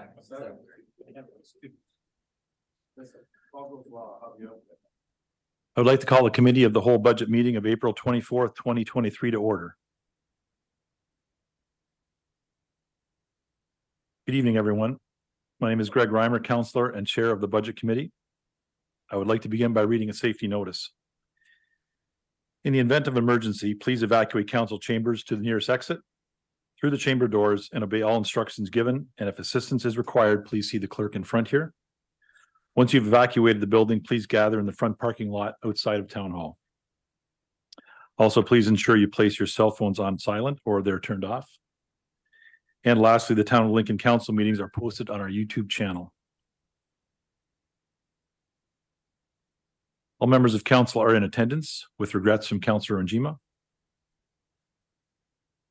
I would like to call the Committee of the Whole Budget meeting of April 24th, 2023 to order. Good evening, everyone. My name is Greg Reimer, Councillor and Chair of the Budget Committee. I would like to begin by reading a safety notice. In the event of emergency, please evacuate council chambers to the nearest exit through the chamber doors and obey all instructions given. And if assistance is required, please see the clerk in front here. Once you've evacuated the building, please gather in the front parking lot outside of Town Hall. Also, please ensure you place your cell phones on silent or they're turned off. And lastly, the Town of Lincoln Council meetings are posted on our YouTube channel. All members of council are in attendance, with regrets from Councillor Njima.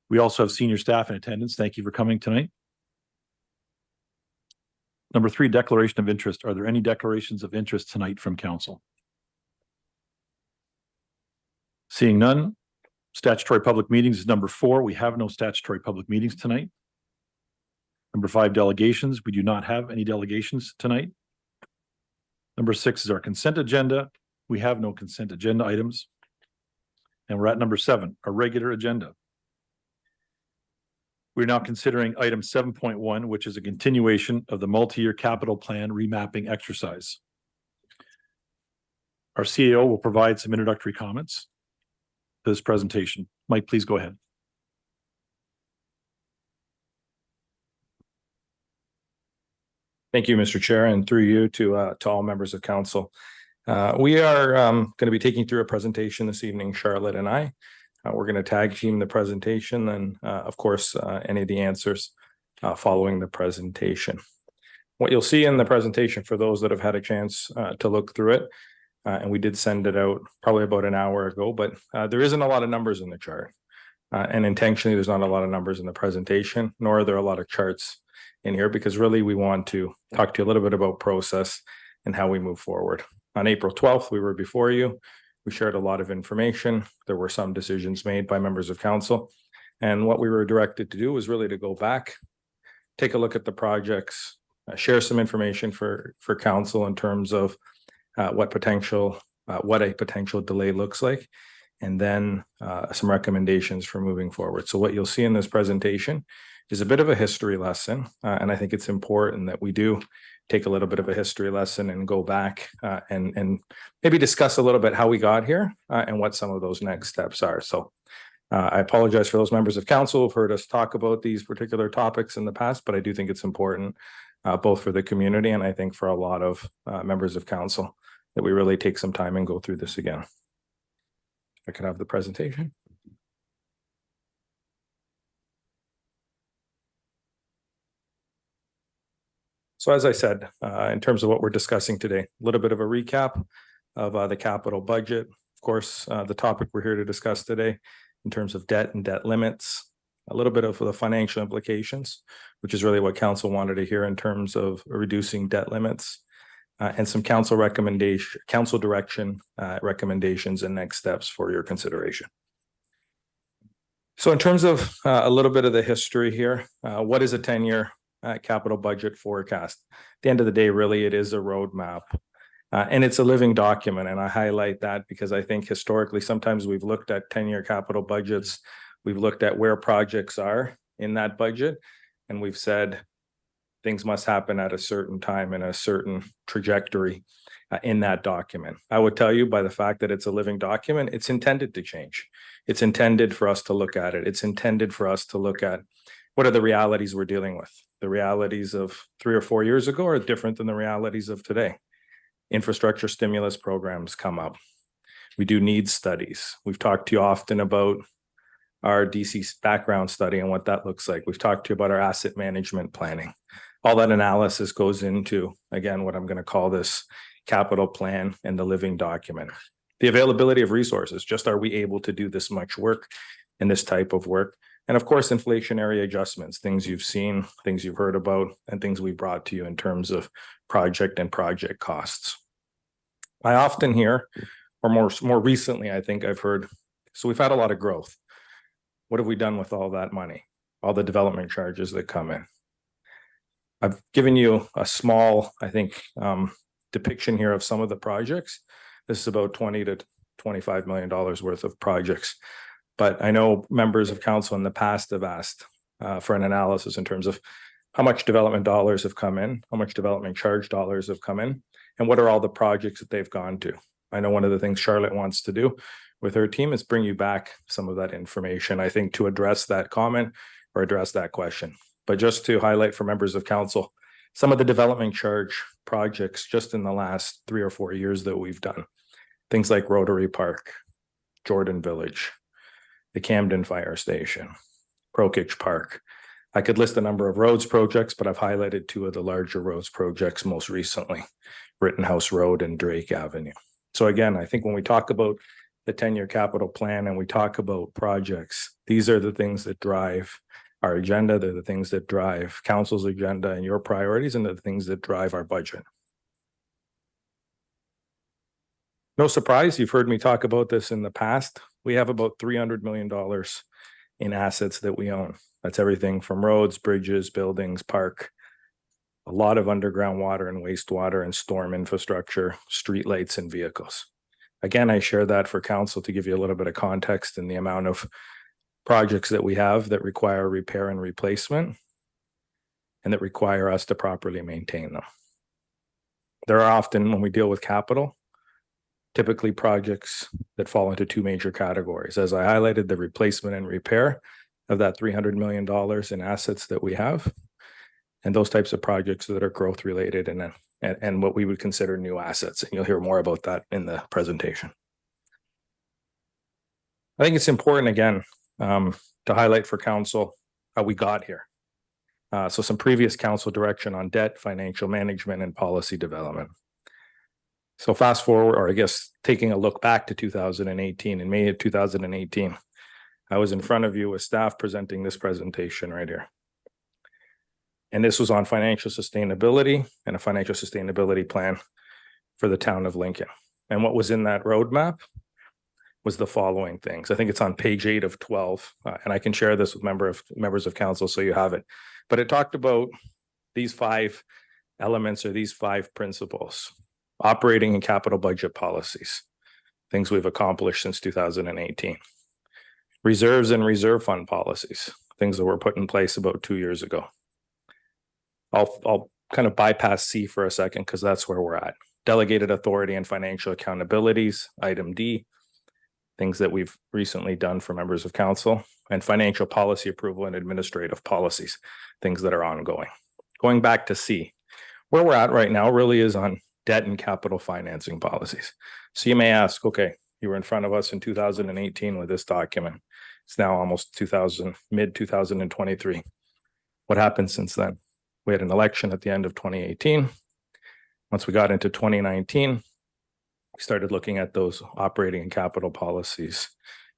We also have senior staff in attendance. Thank you for coming tonight. Number 3, declaration of interest. Are there any declarations of interest tonight from council? Seeing none. Statutory public meetings is number 4. We have no statutory public meetings tonight. Number 5, delegations. We do not have any delegations tonight. Number 6 is our consent agenda. We have no consent agenda items. And we're at number 7, our regular agenda. We're now considering item 7.1, which is a continuation of the multi-year capital plan remapping exercise. Our CAO will provide some introductory comments to this presentation. Mike, please go ahead. Thank you, Mr. Chair, and through you to all members of council. We are going to be taking through a presentation this evening, Charlotte and I. We're going to tag team the presentation and, of course, any of the answers following the presentation. What you'll see in the presentation, for those that have had a chance to look through it, and we did send it out probably about an hour ago, but there isn't a lot of numbers in the chart. And intentionally, there's not a lot of numbers in the presentation, nor are there a lot of charts in here, because really we want to talk to you a little bit about process and how we move forward. On April 12th, we were before you. We shared a lot of information. There were some decisions made by members of council. And what we were directed to do was really to go back, take a look at the projects, share some information for council in terms of what a potential delay looks like, and then some recommendations for moving forward. So what you'll see in this presentation is a bit of a history lesson. And I think it's important that we do take a little bit of a history lesson and go back and maybe discuss a little bit how we got here and what some of those next steps are. So I apologize for those members of council who've heard us talk about these particular topics in the past, but I do think it's important both for the community and I think for a lot of members of council that we really take some time and go through this again. If I could have the presentation. So as I said, in terms of what we're discussing today, a little bit of a recap of the capital budget. Of course, the topic we're here to discuss today in terms of debt and debt limits, a little bit of the financial implications, which is really what council wanted to hear in terms of reducing debt limits, and some council direction, recommendations and next steps for your consideration. So in terms of a little bit of the history here, what is a 10-year capital budget forecast? At the end of the day, really, it is a roadmap and it's a living document. And I highlight that because I think historically, sometimes we've looked at 10-year capital budgets. We've looked at where projects are in that budget, and we've said things must happen at a certain time and a certain trajectory in that document. I would tell you, by the fact that it's a living document, it's intended to change. It's intended for us to look at it. It's intended for us to look at what are the realities we're dealing with. The realities of 3 or 4 years ago are different than the realities of today. Infrastructure stimulus programs come up. We do needs studies. We've talked to you often about our DC background study and what that looks like. We've talked to you about our asset management planning. All that analysis goes into, again, what I'm going to call this capital plan and the living document. The availability of resources, just are we able to do this much work and this type of work? And of course, inflationary adjustments, things you've seen, things you've heard about, and things we brought to you in terms of project and project costs. I often hear, or more recently, I think I've heard, so we've had a lot of growth. What have we done with all that money? All the development charges that come in? I've given you a small, I think, depiction here of some of the projects. This is about $20 to $25 million worth of projects. But I know members of council in the past have asked for an analysis in terms of how much development dollars have come in, how much development charge dollars have come in, and what are all the projects that they've gone to. I know one of the things Charlotte wants to do with her team is bring you back some of that information, I think, to address that comment or address that question. But just to highlight for members of council, some of the development charge projects just in the last 3 or 4 years that we've done, things like Rotary Park, Jordan Village, the Camden Fire Station, Prokich Park. I could list a number of roads projects, but I've highlighted 2 of the larger roads projects most recently, Rittenhouse Road and Drake Avenue. So again, I think when we talk about the 10-year capital plan and we talk about projects, these are the things that drive our agenda. They're the things that drive council's agenda and your priorities, and the things that drive our budget. No surprise, you've heard me talk about this in the past. We have about $300 million in assets that we own. That's everything from roads, bridges, buildings, park, a lot of underground water and wastewater and storm infrastructure, streetlights and vehicles. Again, I share that for council to give you a little bit of context in the amount of projects that we have that require repair and replacement and that require us to properly maintain them. There are often, when we deal with capital, typically projects that fall into 2 major categories. As I highlighted, the replacement and repair of that $300 million in assets that we have, and those types of projects that are growth related and what we would consider new assets. And you'll hear more about that in the presentation. I think it's important, again, to highlight for council how we got here. So some previous council direction on debt, financial management, and policy development. So fast forward, or I guess taking a look back to 2018, in May of 2018, I was in front of you with staff presenting this presentation right here. And this was on financial sustainability and a financial sustainability plan for the town of Lincoln. And what was in that roadmap was the following things. I think it's on page 8 of 12, and I can share this with members of council so you have it. But it talked about these 5 elements or these 5 principles: operating and capital budget policies, things we've accomplished since 2018. Reserves and reserve fund policies, things that were put in place about 2 years ago. I'll kind of bypass C for a second because that's where we're at. Delegated authority and financial accountabilities, item D, things that we've recently done for members of council, and financial policy approval and administrative policies, things that are ongoing. Going back to C, where we're at right now really is on debt and capital financing policies. So you may ask, okay, you were in front of us in 2018 with this document. It's now almost mid 2023. What happened since then? We had an election at the end of 2018. Once we got into 2019, we started looking at those operating and capital policies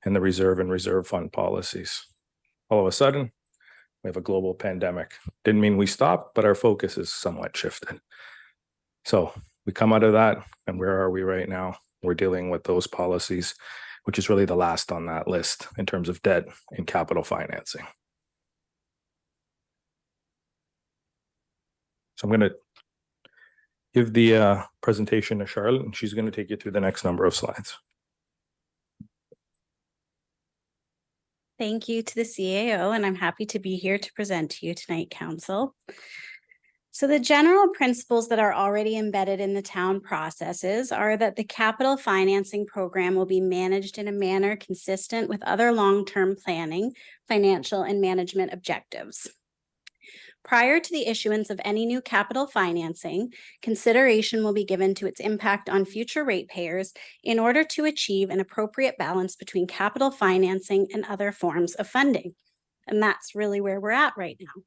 and the reserve and reserve fund policies. All of a sudden, we have a global pandemic. Didn't mean we stopped, but our focus is somewhat shifted. So we come out of that, and where are we right now? We're dealing with those policies, which is really the last on that list in terms of debt and capital financing. So I'm going to give the presentation to Charlotte, and she's going to take you through the next number of slides. Thank you to the CAO, and I'm happy to be here to present to you tonight, Council. So the general principles that are already embedded in the town processes are that the capital financing program will be managed in a manner consistent with other long-term planning, financial, and management objectives. Prior to the issuance of any new capital financing, consideration will be given to its impact on future ratepayers in order to achieve an appropriate balance between capital financing and other forms of funding. And that's really where we're at right now.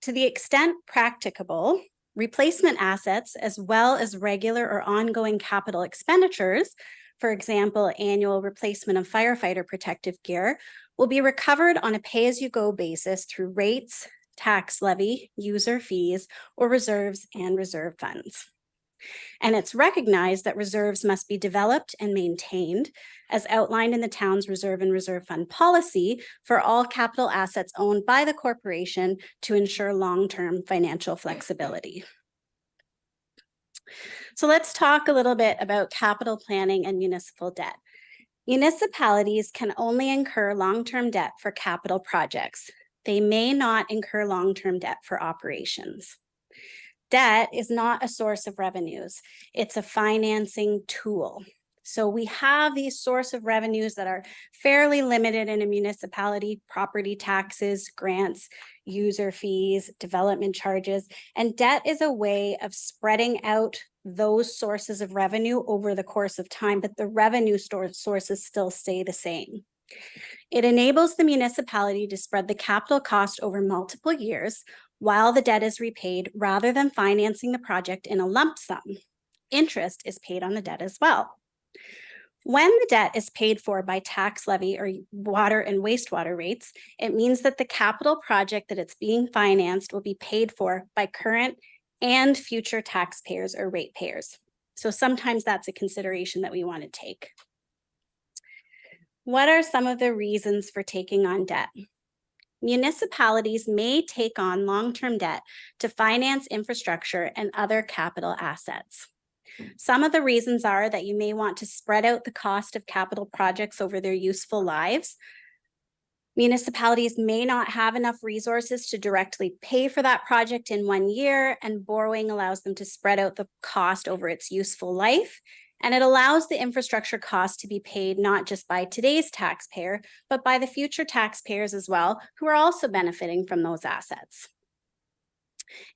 To the extent practicable, replacement assets, as well as regular or ongoing capital expenditures, for example, annual replacement of firefighter protective gear, will be recovered on a pay-as-you-go basis through rates, tax levy, user fees, or reserves and reserve funds. And it's recognized that reserves must be developed and maintained as outlined in the town's reserve and reserve fund policy for all capital assets owned by the corporation to ensure long-term financial flexibility. So let's talk a little bit about capital planning and municipal debt. Municipalities can only incur long-term debt for capital projects. They may not incur long-term debt for operations. Debt is not a source of revenues. It's a financing tool. So we have these source of revenues that are fairly limited in a municipality: property taxes, grants, user fees, development charges, and debt is a way of spreading out those sources of revenue over the course of time, but the revenue sources still stay the same. It enables the municipality to spread the capital cost over multiple years while the debt is repaid, rather than financing the project in a lump sum. Interest is paid on the debt as well. When the debt is paid for by tax levy or water and wastewater rates, it means that the capital project that it's being financed will be paid for by current and future taxpayers or ratepayers. So sometimes that's a consideration that we want to take. What are some of the reasons for taking on debt? Municipalities may take on long-term debt to finance infrastructure and other capital assets. Some of the reasons are that you may want to spread out the cost of capital projects over their useful lives. Municipalities may not have enough resources to directly pay for that project in 1 year, and borrowing allows them to spread out the cost over its useful life. And it allows the infrastructure cost to be paid not just by today's taxpayer, but by the future taxpayers as well, who are also benefiting from those assets.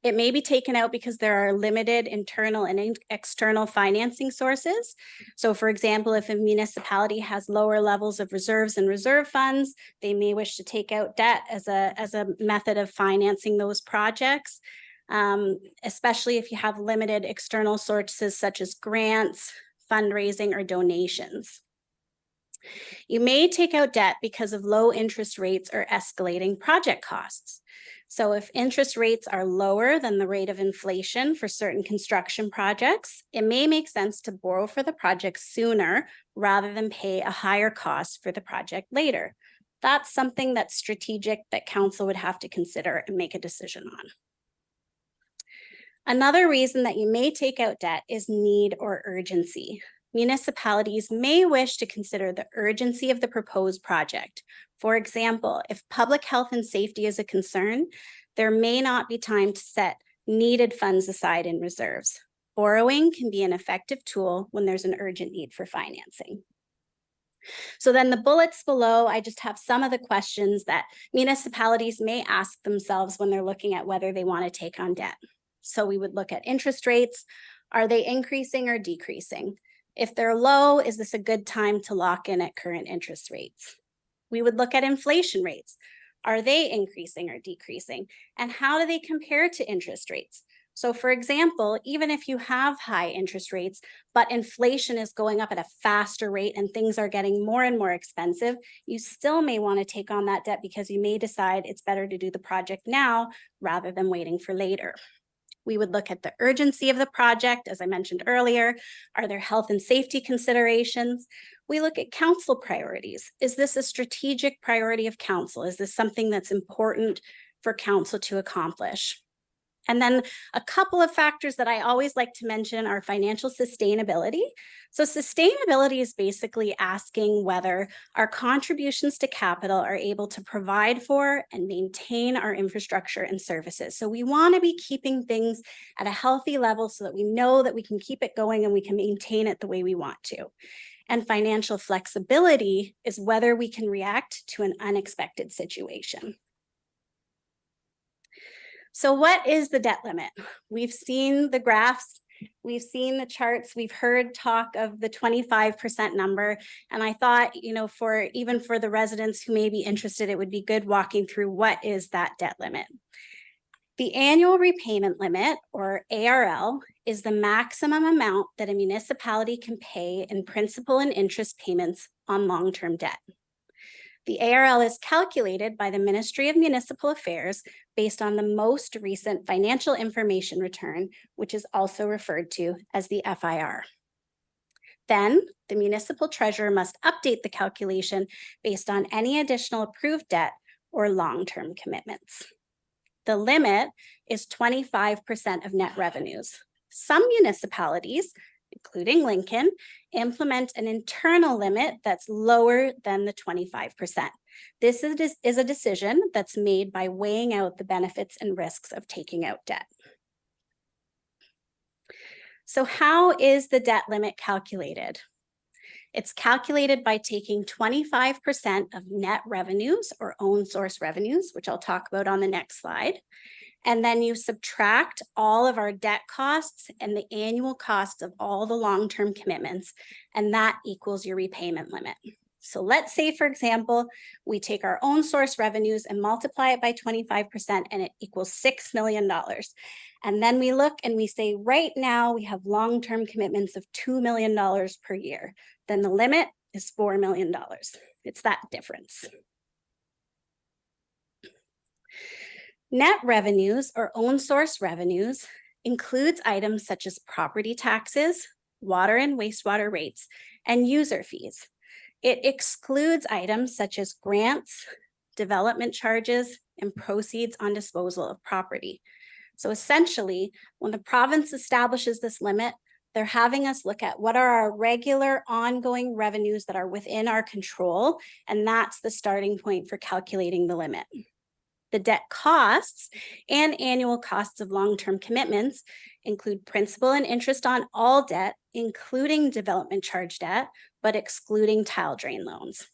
It may be taken out because there are limited internal and external financing sources. So for example, if a municipality has lower levels of reserves and reserve funds, they may wish to take out debt as a method of financing those projects, especially if you have limited external sources such as grants, fundraising, or donations. You may take out debt because of low interest rates or escalating project costs. So if interest rates are lower than the rate of inflation for certain construction projects, it may make sense to borrow for the project sooner rather than pay a higher cost for the project later. That's something that's strategic that council would have to consider and make a decision on. Another reason that you may take out debt is need or urgency. Municipalities may wish to consider the urgency of the proposed project. For example, if public health and safety is a concern, there may not be time to set needed funds aside in reserves. Borrowing can be an effective tool when there's an urgent need for financing. So then the bullets below, I just have some of the questions that municipalities may ask themselves when they're looking at whether they want to take on debt. So we would look at interest rates. Are they increasing or decreasing? If they're low, is this a good time to lock in at current interest rates? We would look at inflation rates. Are they increasing or decreasing? And how do they compare to interest rates? So for example, even if you have high interest rates, but inflation is going up at a faster rate and things are getting more and more expensive, you still may want to take on that debt because you may decide it's better to do the project now rather than waiting for later. We would look at the urgency of the project, as I mentioned earlier. Are there health and safety considerations? We look at council priorities. Is this a strategic priority of council? Is this something that's important for council to accomplish? And then a couple of factors that I always like to mention are financial sustainability. So sustainability is basically asking whether our contributions to capital are able to provide for and maintain our infrastructure and services. So we want to be keeping things at a healthy level so that we know that we can keep it going and we can maintain it the way we want to. And financial flexibility is whether we can react to an unexpected situation. So what is the debt limit? We've seen the graphs, we've seen the charts, we've heard talk of the 25% number. And I thought, even for the residents who may be interested, it would be good walking through what is that debt limit. The annual repayment limit, or ARL, is the maximum amount that a municipality can pay in principal and interest payments on long-term debt. The ARL is calculated by the Ministry of Municipal Affairs based on the most recent financial information return, which is also referred to as the FIR. Then the municipal treasurer must update the calculation based on any additional approved debt or long-term commitments. The limit is 25% of net revenues. Some municipalities, including Lincoln, implement an internal limit that's lower than the 25%. This is a decision that's made by weighing out the benefits and risks of taking out debt. So how is the debt limit calculated? It's calculated by taking 25% of net revenues or own source revenues, which I'll talk about on the next slide. And then you subtract all of our debt costs and the annual costs of all the long-term commitments, and that equals your repayment limit. So let's say, for example, we take our own source revenues and multiply it by 25%, and it equals $6 million. And then we look and we say, right now we have long-term commitments of $2 million per year. Then the limit is $4 million. It's that difference. Net revenues or own source revenues includes items such as property taxes, water and wastewater rates, and user fees. It excludes items such as grants, development charges, and proceeds on disposal of property. So essentially, when the province establishes this limit, they're having us look at what are our regular ongoing revenues that are within our control, and that's the starting point for calculating the limit. The debt costs and annual costs of long-term commitments include principal and interest on all debt, including development charge debt, but excluding tile drain loans.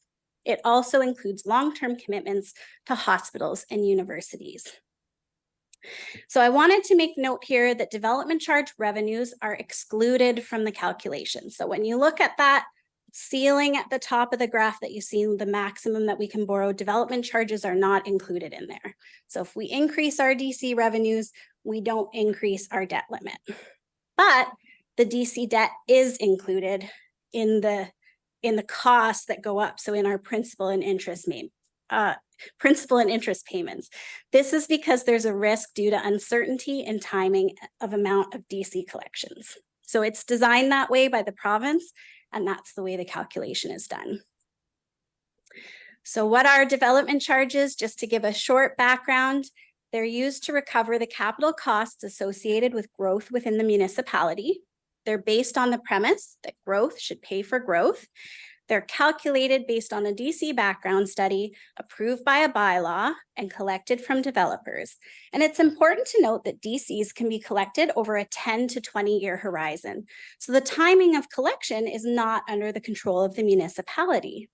It also includes long-term commitments to hospitals and universities. So I wanted to make note here that development charge revenues are excluded from the calculation. So when you look at that ceiling at the top of the graph that you see, the maximum that we can borrow, development charges are not included in there. So if we increase our DC revenues, we don't increase our debt limit. But the DC debt is included in the costs that go up. So in our principal and interest payments. This is because there's a risk due to uncertainty and timing of amount of DC collections. So it's designed that way by the province, and that's the way the calculation is done. So what are development charges? Just to give a short background, they're used to recover the capital costs associated with growth within the municipality. They're based on the premise that growth should pay for growth. They're calculated based on a DC background study approved by a bylaw and collected from developers. And it's important to note that DCs can be collected over a 10 to 20-year horizon. So the timing of collection is not under the control of the municipality.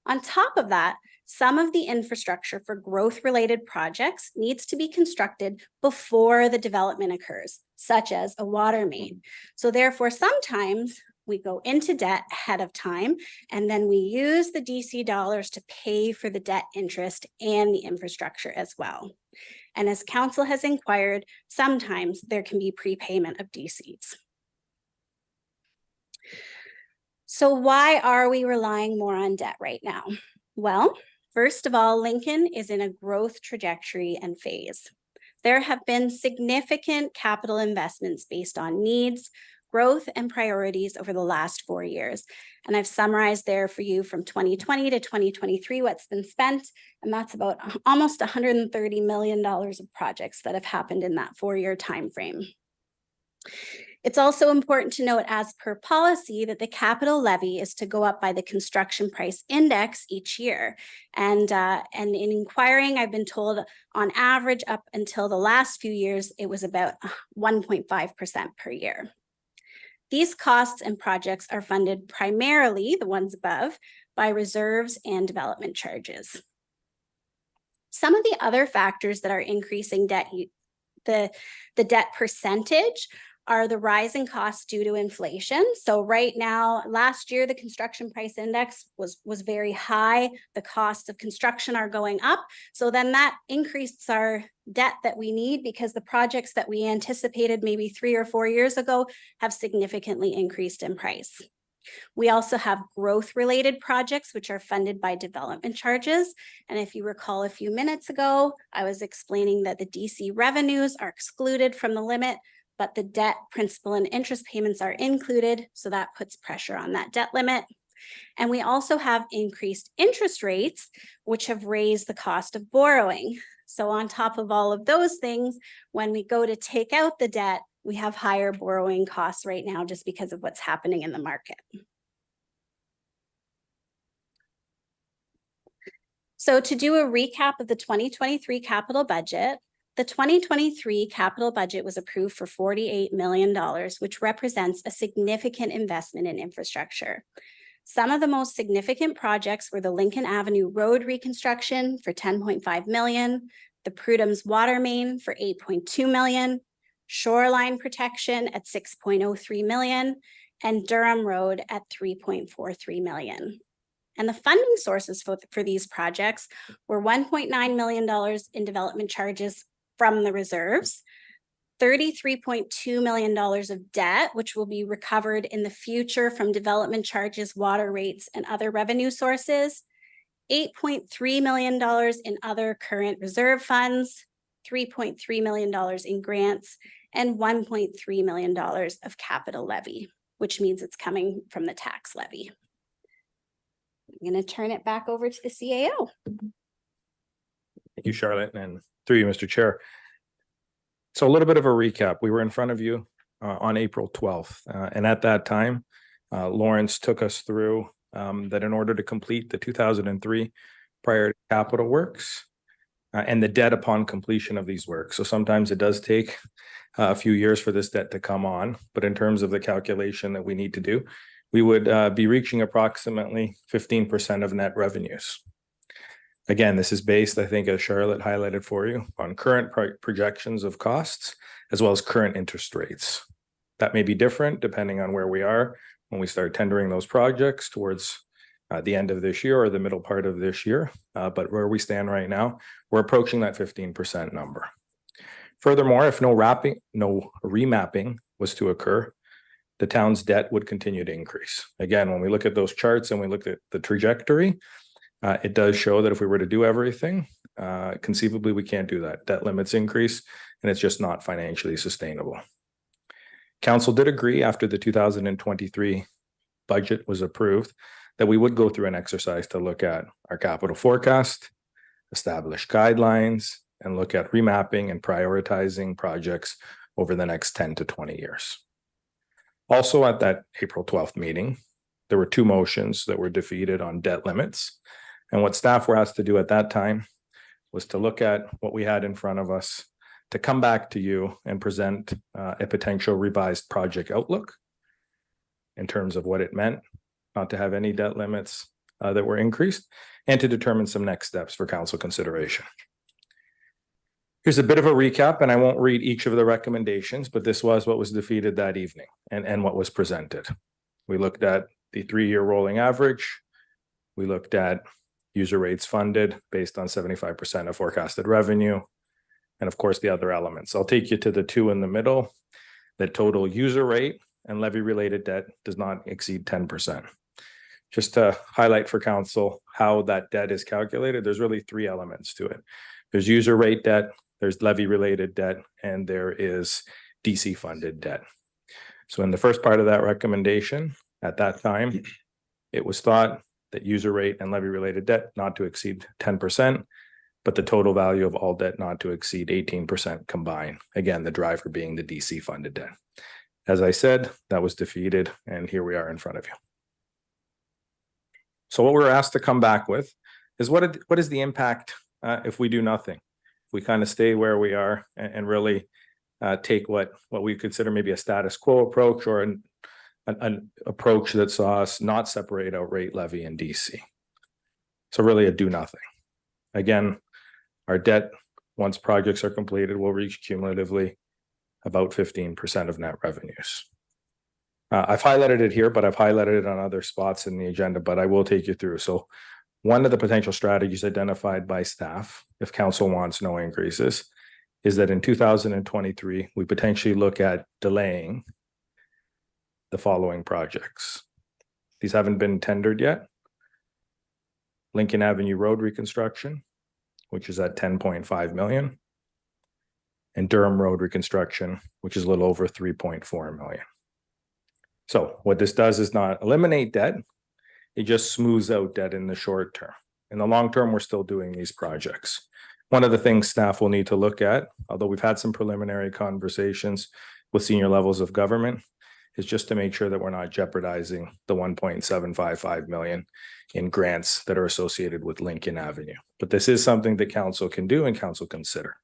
On top of that, some of the infrastructure for growth-related projects needs to be constructed before the development occurs, such as a water main. So therefore, sometimes we go into debt ahead of time, and then we use the DC dollars to pay for the debt interest and the infrastructure as well. And as council has inquired, sometimes there can be prepayment of DCs. So why are we relying more on debt right now? Well, first of all, Lincoln is in a growth trajectory and phase. There have been significant capital investments based on needs, growth, and priorities over the last 4 years. And I've summarized there for you from 2020 to 2023 what's been spent, and that's about almost $130 million of projects that have happened in that 4-year time frame. It's also important to note, as per policy, that the capital levy is to go up by the construction price index each year. And in inquiring, I've been told on average up until the last few years, it was about 1.5% per year. These costs and projects are funded primarily, the ones above, by reserves and development charges. Some of the other factors that are increasing debt, the debt percentage, are the rising costs due to inflation. So right now, last year, the construction price index was very high. The costs of construction are going up. So then that increased our debt that we need, because the projects that we anticipated maybe 3 or 4 years ago have significantly increased in price. We also have growth-related projects, which are funded by development charges. And if you recall a few minutes ago, I was explaining that the DC revenues are excluded from the limit, but the debt, principal, and interest payments are included. So that puts pressure on that debt limit. And we also have increased interest rates, which have raised the cost of borrowing. So on top of all of those things, when we go to take out the debt, we have higher borrowing costs right now just because of what's happening in the market. So to do a recap of the 2023 capital budget, the 2023 capital budget was approved for $48 million, which represents a significant investment in infrastructure. Some of the most significant projects were the Lincoln Avenue Road reconstruction for $10.5 million, the Prudham's water main for $8.2 million, shoreline protection at $6.03 million, and Durham Road at $3.43 million. And the funding sources for these projects were $1.9 million in development charges from the reserves, $33.2 million of debt, which will be recovered in the future from development charges, water rates, and other revenue sources, $8.3 million in other current reserve funds, $3.3 million in grants, and $1.3 million of capital levy, which means it's coming from the tax levy. I'm going to turn it back over to the CAO. Thank you, Charlotte, and through you, Mr. Chair. So a little bit of a recap. We were in front of you on April 12th, and at that time, Lawrence took us through that in order to complete the 2003 prior capital works and the debt upon completion of these works. So sometimes it does take a few years for this debt to come on, but in terms of the calculation that we need to do, we would be reaching approximately 15% of net revenues. Again, this is based, I think, as Charlotte highlighted for you, on current projections of costs, as well as current interest rates. That may be different depending on where we are when we start tendering those projects towards the end of this year or the middle part of this year. But where we stand right now, we're approaching that 15% number. Furthermore, if no remapping was to occur, the town's debt would continue to increase. Again, when we look at those charts and we look at the trajectory, it does show that if we were to do everything, conceivably we can't do that. Debt limits increase, and it's just not financially sustainable. Council did agree after the 2023 budget was approved that we would go through an exercise to look at our capital forecast, establish guidelines, and look at remapping and prioritizing projects over the next 10 to 20 years. Also at that April 12th meeting, there were two motions that were defeated on debt limits. And what staff were asked to do at that time was to look at what we had in front of us, to come back to you and present a potential revised project outlook in terms of what it meant not to have any debt limits that were increased, and to determine some next steps for council consideration. Here's a bit of a recap, and I won't read each of the recommendations, but this was what was defeated that evening and what was presented. We looked at the 3-year rolling average. We looked at user rates funded based on 75% of forecasted revenue. And of course, the other elements. I'll take you to the two in the middle. The total user rate and levy related debt does not exceed 10%. Just to highlight for council how that debt is calculated, there's really 3 elements to it. There's user rate debt, there's levy related debt, and there is DC funded debt. So in the first part of that recommendation, at that time, it was thought that user rate and levy related debt not to exceed 10%, but the total value of all debt not to exceed 18% combined. Again, the driver being the DC funded debt. As I said, that was defeated, and here we are in front of you. So what we're asked to come back with is what is the impact if we do nothing? If we kind of stay where we are and really take what we consider maybe a status quo approach, or an approach that saw us not separate out rate, levy, and DC. So really a do nothing. Again, our debt, once projects are completed, will reach cumulatively about 15% of net revenues. I've highlighted it here, but I've highlighted it on other spots in the agenda, but I will take you through. So one of the potential strategies identified by staff, if council wants no increases, is that in 2023, we potentially look at delaying the following projects. These haven't been tendered yet. Lincoln Avenue Road reconstruction, which is at 10.5 million. And Durham Road reconstruction, which is a little over 3.4 million. So what this does is not eliminate debt. It just smooths out debt in the short term. In the long term, we're still doing these projects. One of the things staff will need to look at, although we've had some preliminary conversations with senior levels of government, is just to make sure that we're not jeopardizing the 1.755 million in grants that are associated with Lincoln Avenue. But this is something that council can do and council consider.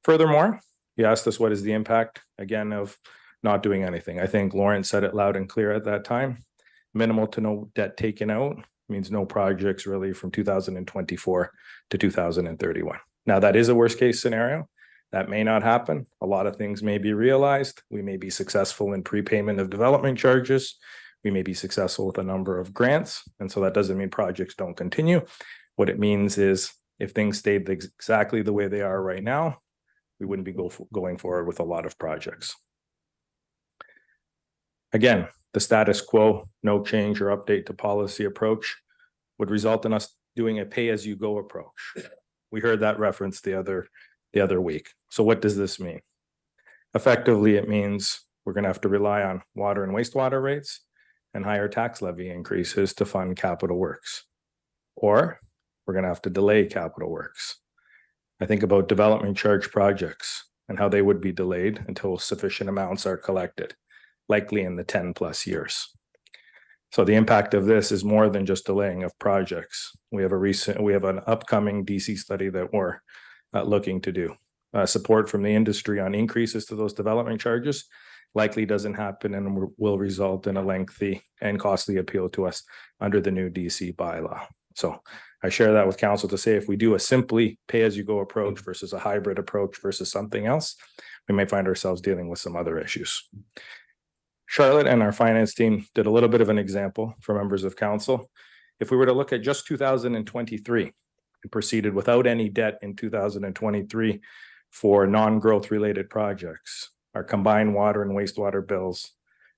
Furthermore, you asked us what is the impact, again, of not doing anything. I think Lawrence said it loud and clear at that time. Minimal to no debt taken out means no projects really from 2024 to 2031. Now, that is a worst case scenario. That may not happen. A lot of things may be realized. We may be successful in prepayment of development charges. We may be successful with a number of grants. And so that doesn't mean projects don't continue. What it means is if things stayed exactly the way they are right now, we wouldn't be going forward with a lot of projects. Again, the status quo, no change or update to policy approach would result in us doing a pay-as-you-go approach. We heard that reference the other week. So what does this mean? Effectively, it means we're going to have to rely on water and wastewater rates and higher tax levy increases to fund capital works. Or we're going to have to delay capital works. I think about development charge projects and how they would be delayed until sufficient amounts are collected, likely in the 10+ years. So the impact of this is more than just delaying of projects. We have an upcoming DC study that we're looking to do. Support from the industry on increases to those development charges likely doesn't happen and will result in a lengthy and costly appeal to us under the new DC bylaw. So I share that with council to say if we do a simply pay-as-you-go approach versus a hybrid approach versus something else, we may find ourselves dealing with some other issues. Charlotte and our finance team did a little bit of an example for members of council. If we were to look at just 2023 and proceeded without any debt in 2023 for non-growth related projects, our combined water and wastewater bills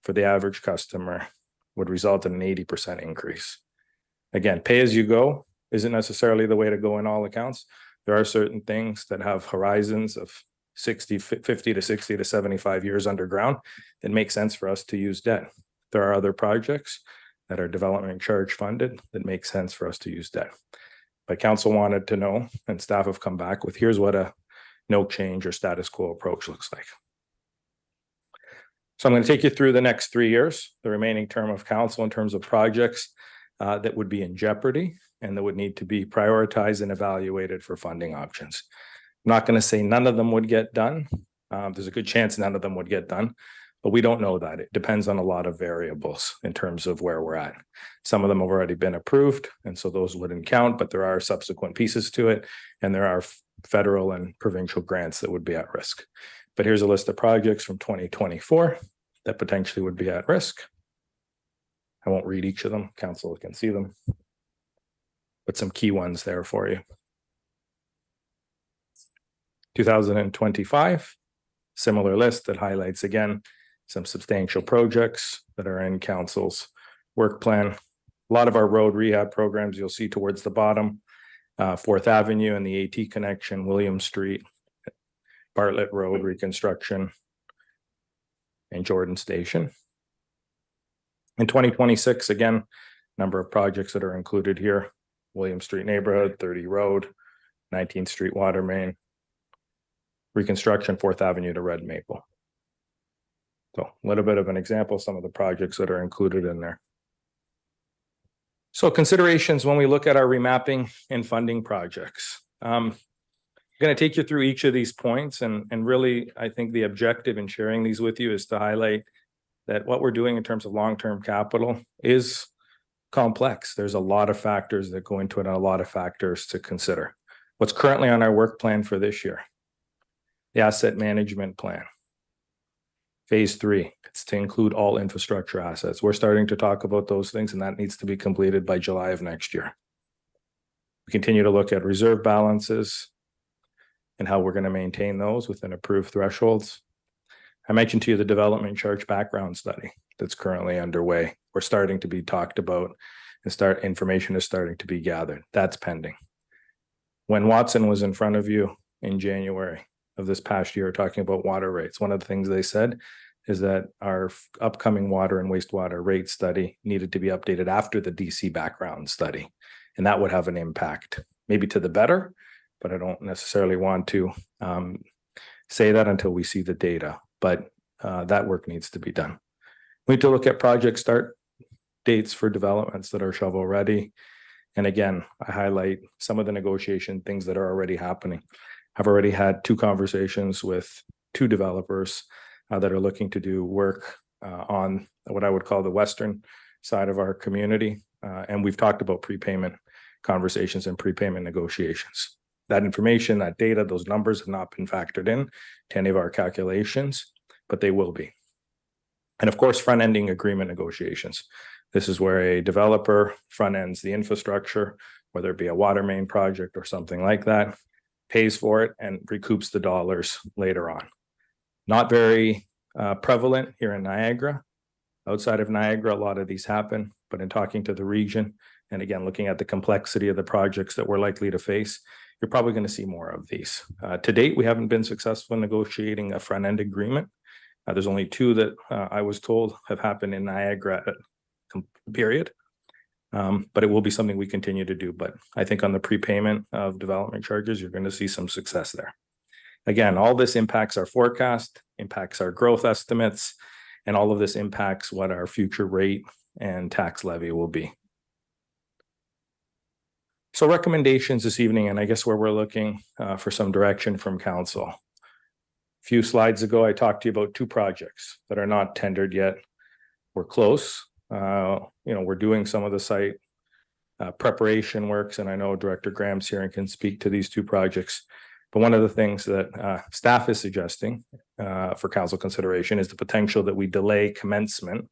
for the average customer would result in an 80% increase. Again, pay as you go isn't necessarily the way to go in all accounts. There are certain things that have horizons of 50 to 60 to 75 years underground. It makes sense for us to use debt. There are other projects that are development charge funded that make sense for us to use debt. But council wanted to know, and staff have come back with, here's what a no change or status quo approach looks like. So I'm going to take you through the next 3 years, the remaining term of council in terms of projects that would be in jeopardy and that would need to be prioritized and evaluated for funding options. I'm not going to say none of them would get done. There's a good chance none of them would get done, but we don't know that. It depends on a lot of variables in terms of where we're at. Some of them have already been approved, and so those wouldn't count, but there are subsequent pieces to it, and there are federal and provincial grants that would be at risk. But here's a list of projects from 2024 that potentially would be at risk. I won't read each of them. Council can see them, but some key ones there for you. 2025, similar list that highlights again some substantial projects that are in council's work plan. A lot of our road rehab programs you'll see towards the bottom, 4th Avenue and the AT connection, William Street, Bartlett Road reconstruction, and Jordan Station. In 2026, again, number of projects that are included here: William Street neighborhood, 30 Road, 19th Street water main, reconstruction 4th Avenue to Red Maple. So a little bit of an example, some of the projects that are included in there. So considerations when we look at our remapping and funding projects. I'm going to take you through each of these points, and really I think the objective in sharing these with you is to highlight that what we're doing in terms of long-term capital is complex. There's a lot of factors that go into it and a lot of factors to consider. What's currently on our work plan for this year? The asset management plan. Phase 3, it's to include all infrastructure assets. We're starting to talk about those things, and that needs to be completed by July of next year. We continue to look at reserve balances and how we're going to maintain those within approved thresholds. I mentioned to you the development charge background study. that's currently underway or starting to be talked about, and information is starting to be gathered. That's pending. When Watson was in front of you in January of this past year talking about water rates, one of the things they said is that our upcoming water and wastewater rate study needed to be updated after the DC background study. And that would have an impact, maybe to the better, but I don't necessarily want to say that until we see the data. But that work needs to be done. We need to look at project start dates for developments that are shovel ready. And again, I highlight some of the negotiation things that are already happening. I've already had 2 conversations with 2 developers that are looking to do work on what I would call the western side of our community. And we've talked about prepayment conversations and prepayment negotiations. That information, that data, those numbers have not been factored in to any of our calculations, but they will be. And of course, front-ending agreement negotiations. This is where a developer front ends the infrastructure, whether it be a water main project or something like that, pays for it and recoups the dollars later on. Not very prevalent here in Niagara. Outside of Niagara, a lot of these happen, but in talking to the region, and again, looking at the complexity of the projects that we're likely to face, you're probably going to see more of these. To date, we haven't been successful in negotiating a front-end agreement. There's only 2 that I was told have happened in Niagara, period. But it will be something we continue to do. But I think on the prepayment of development charges, you're going to see some success there. Again, all this impacts our forecast, impacts our growth estimates, and all of this impacts what our future rate and tax levy will be. So recommendations this evening, and I guess where we're looking for some direction from council. A few slides ago, I talked to you about 2 projects that are not tendered yet. We're close. We're doing some of the site preparation works, and I know Director Graham's here and can speak to these 2 projects. But one of the things that staff is suggesting for council consideration is the potential that we delay commencement.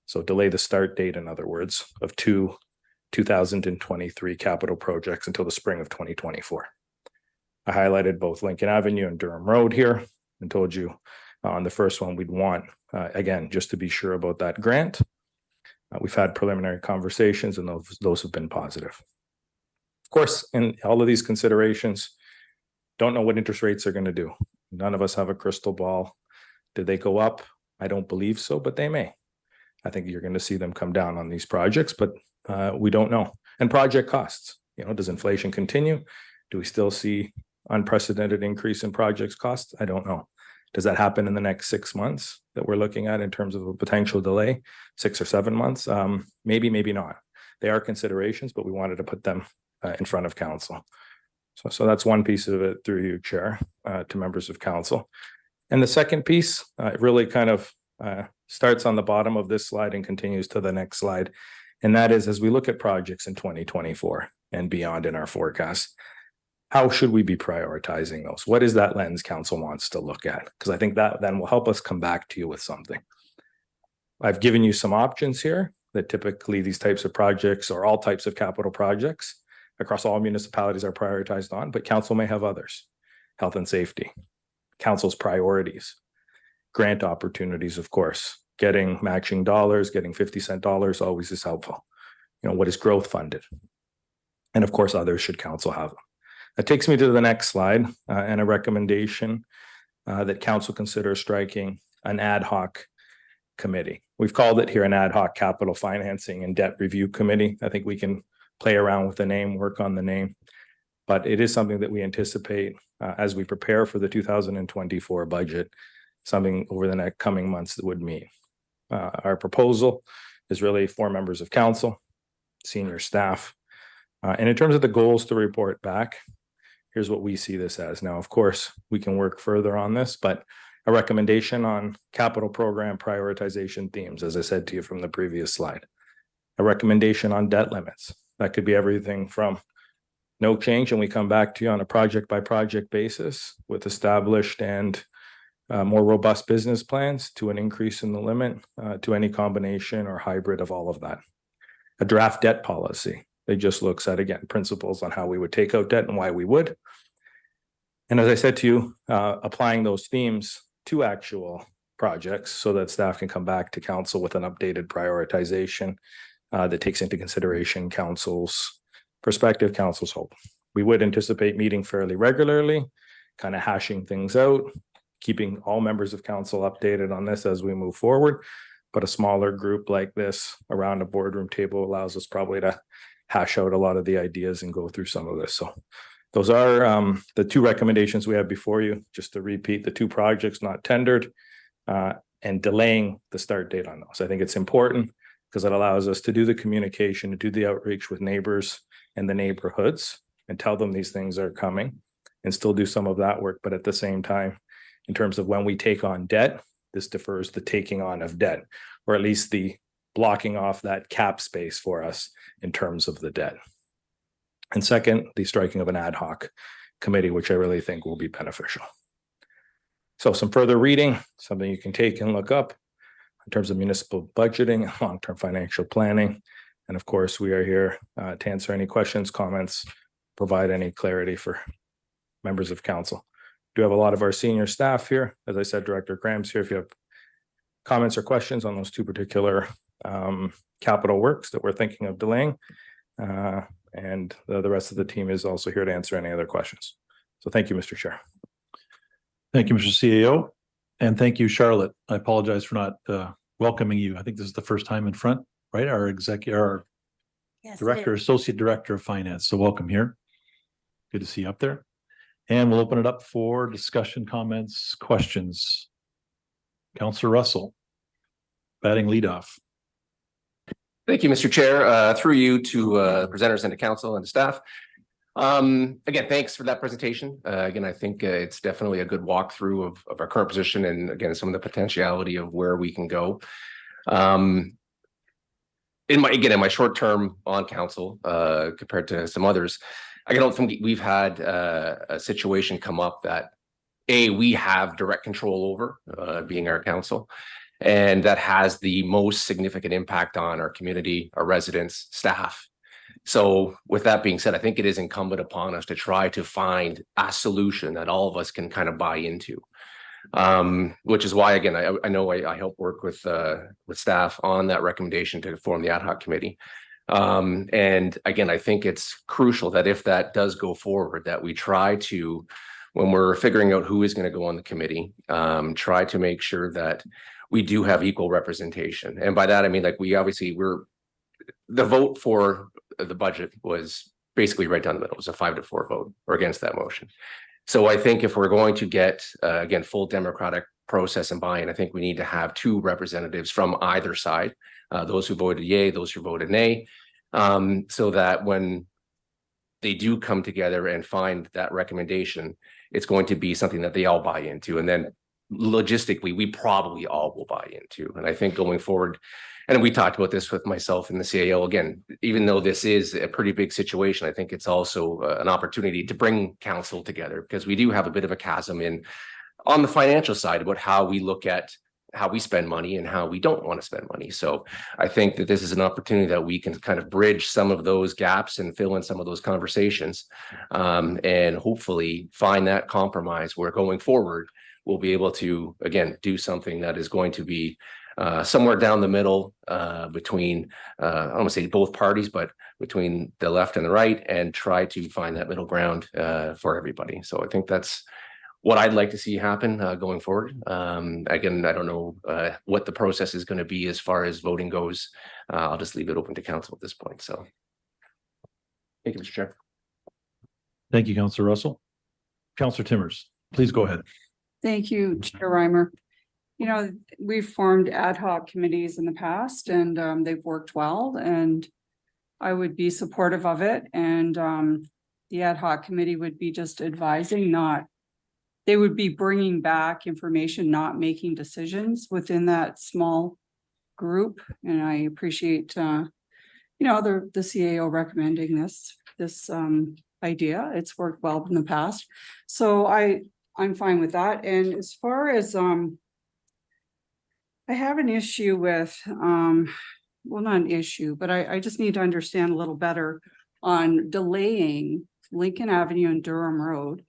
So delay the start date, in other words, of 2 2023 capital projects until the spring of 2024. I highlighted both Lincoln Avenue and Durham Road here and told you on the first one we'd want, again, just to be sure about that grant. We've had preliminary conversations and those have been positive. Of course, in all of these considerations, don't know what interest rates are going to do. None of us have a crystal ball. Did they go up? I don't believe so, but they may. I think you're going to see them come down on these projects, but we don't know. And project costs, does inflation continue? Do we still see unprecedented increase in projects costs? I don't know. Does that happen in the next 6 months that we're looking at in terms of a potential delay, 6 or 7 months? Maybe, maybe not. They are considerations, but we wanted to put them in front of council. So that's one piece of it through you, Chair, to members of council. And the second piece, it really kind of starts on the bottom of this slide and continues to the next slide. And that is, as we look at projects in 2024 and beyond in our forecast, how should we be prioritizing those? What is that lens council wants to look at? Because I think that then will help us come back to you with something. I've given you some options here that typically these types of projects or all types of capital projects across all municipalities are prioritized on, but council may have others. Health and safety, council's priorities, grant opportunities, of course, getting matching dollars, getting 50-cent dollars always is helpful. What is growth funded? And of course, others should council have them. That takes me to the next slide and a recommendation that council considers striking an ad hoc committee. We've called it here an ad hoc capital financing and debt review committee. I think we can play around with the name, work on the name, but it is something that we anticipate as we prepare for the 2024 budget, something over the next coming months that would meet. Our proposal is really 4 members of council, senior staff. And in terms of the goals to report back, here's what we see this as. Now, of course, we can work further on this, but a recommendation on capital program prioritization themes, as I said to you from the previous slide. A recommendation on debt limits. That could be everything from no change, and we come back to you on a project by project basis with established and more robust business plans, to an increase in the limit, to any combination or hybrid of all of that. A draft debt policy. It just looks at, again, principles on how we would take out debt and why we would. And as I said to you, applying those themes to actual projects so that staff can come back to council with an updated prioritization that takes into consideration council's perspective, council's hope. We would anticipate meeting fairly regularly, kind of hashing things out, keeping all members of council updated on this as we move forward. But a smaller group like this around a boardroom table allows us probably to hash out a lot of the ideas and go through some of this. So those are the two recommendations we have before you, just to repeat the two projects not tendered and delaying the start date on those. I think it's important because it allows us to do the communication, to do the outreach with neighbors and the neighborhoods and tell them these things are coming and still do some of that work. But at the same time, in terms of when we take on debt, this defers the taking on of debt, or at least the blocking off that cap space for us in terms of the debt. And second, the striking of an ad hoc committee, which I really think will be beneficial. So some further reading, something you can take and look up in terms of municipal budgeting, long-term financial planning. And of course, we are here to answer any questions, comments, provide any clarity for members of council. We do have a lot of our senior staff here. As I said, Director Graham's here. If you have comments or questions on those two particular capital works that we're thinking of delaying, and the rest of the team is also here to answer any other questions. So thank you, Mr. Chair. Thank you, Mr. CAO. And thank you, Charlotte. I apologize for not welcoming you. I think this is the first time in front, right? Our executive, our Yes, director, associate director of finance. So welcome here. Good to see you up there. And we'll open it up for discussion, comments, questions. Councillor Russell, batting leadoff. Thank you, Mr. Chair. Through you to presenters and to council and to staff. Again, thanks for that presentation. Again, I think it's definitely a good walkthrough of our current position and again, some of the potentiality of where we can go. In my short term on council, compared to some others, I don't think we've had a situation come up that we have direct control over, being our council, and that has the most significant impact on our community, our residents, staff. So with that being said, I think it is incumbent upon us to try to find a solution that all of us can kind of buy into. Which is why, again, I know I help work with staff on that recommendation to form the ad hoc committee. And again, I think it's crucial that if that does go forward, that we try to, when we're figuring out who is going to go on the committee, try to make sure that we do have equal representation. And by that, I mean, like the vote for the budget was basically right down the middle. It was a 5-4 vote or against that motion. So I think if we're going to get, again, full democratic process and buy-in, I think we need to have 2 representatives from either side, those who voted yay, those who voted nay, so that when they do come together and find that recommendation, it's going to be something that they all buy into. And then logistically, we probably all will buy into. And I think going forward, and we talked about this with myself and the CAO, again, even though this is a pretty big situation, I think it's also an opportunity to bring council together, because we do have a bit of a chasm on the financial side about how we look at how we spend money and how we don't want to spend money. So I think that this is an opportunity that we can kind of bridge some of those gaps and fill in some of those conversations, and hopefully find that compromise where going forward, we'll be able to, again, do something that is going to be somewhere down the middle between, I don't want to say both parties, but between the left and the right, and try to find that middle ground for everybody. So I think that's what I'd like to see happen going forward. Again, I don't know what the process is going to be as far as voting goes. I'll just leave it open to council at this point. So thank you, Mr. Chair. Thank you, Councillor Russell. Councillor Timmers, please go ahead. Thank you, Chair Reimer. You know, we've formed ad hoc committees in the past and they've worked well, and I would be supportive of it. And the ad hoc committee would be just advising, they would be bringing back information, not making decisions within that small group. And I appreciate, the CAO recommending this idea. It's worked well in the past. So I'm fine with that. And as far as, I have an issue with, well, not an issue, but I just need to understand a little better on delaying Lincoln Avenue and Durham Road.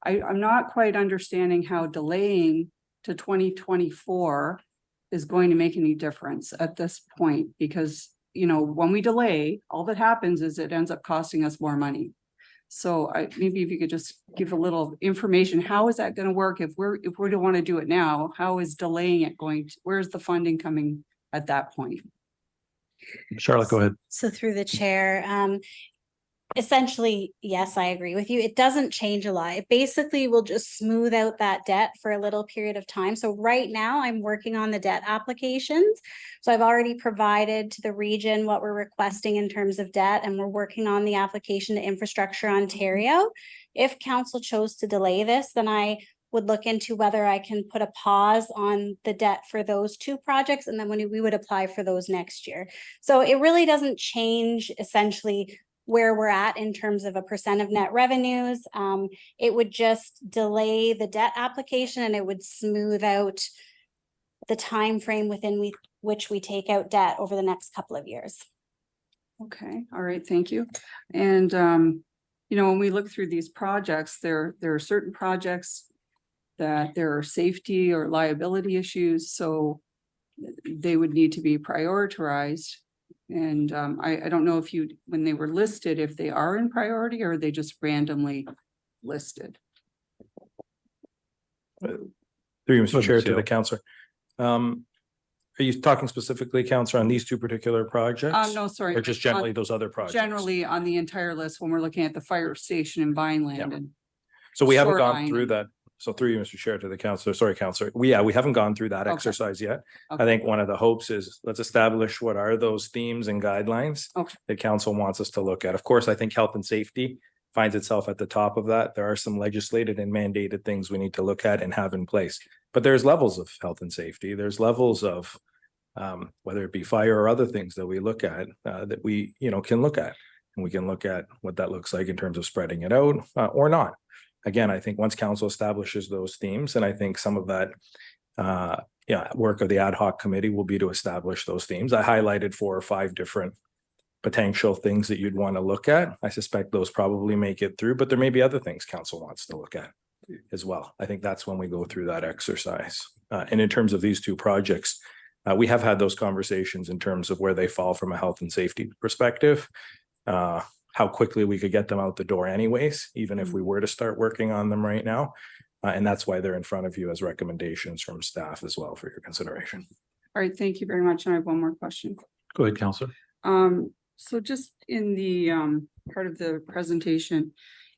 I'm not quite understanding how delaying to 2024 is going to make any difference at this point, because, you know, when we delay, all that happens is it ends up costing us more money. So maybe if you could just give a little information, how is that gonna work? If we don't want to do it now, how is delaying it going to, where's the funding coming at that point? Charlotte, go ahead. So through the chair, essentially, yes, I agree with you. It doesn't change a lot. It basically will just smooth out that debt for a little period of time. So right now I'm working on the debt applications. So I've already provided to the region what we're requesting in terms of debt, and we're working on the application to Infrastructure Ontario. If council chose to delay this, then I would look into whether I can put a pause on the debt for those two projects, and then when we would apply for those next year. So it really doesn't change essentially where we're at in terms of a percent of net revenues. It would just delay the debt application, and it would smooth out the time frame within which we take out debt over the next couple of years. Okay, all right, thank you. And you know, when we look through these projects, there are certain projects that there are safety or liability issues, so they would need to be prioritized. And I don't know if when they were listed, if they are in priority or are they just randomly listed? Through you, Mr. Chair, to Seal. the councillor. Are you talking specifically, councillor, on these two particular projects? No, sorry. Or just generally those other projects? Generally on the entire list when we're looking at the fire station in Vineland Yeah. and. So we haven't shoreline gone through and- that. So through you, Mr. Chair, to the councillor, sorry, councillor. We haven't gone through that Okay. exercise yet. I Okay. think one of the hopes is let's establish what are those themes and guidelines Okay. that council wants us to look at. Of course, I think health and safety finds itself at the top of that. There are some legislated and mandated things we need to look at and have in place. But there's levels of health and safety. There's levels of whether it be fire or other things that we look at that we, can look at. And we can look at what that looks like in terms of spreading it out or not. Again, I think once council establishes those themes, and I think some of that work of the ad hoc committee will be to establish those themes. I highlighted 4 or 5 different potential things that you'd want to look at. I suspect those probably make it through, but there may be other things council wants to look at as well. I think that's when we go through that exercise. And in terms of these two projects, we have had those conversations in terms of where they fall from a health and safety perspective. How quickly we could get them out the door anyways, even if we were to start working on them right now. And that's why they're in front of you as recommendations from staff as well for your consideration. All right, thank you very much. And I have one more question. Go ahead, Counselor. So just in the part of the presentation,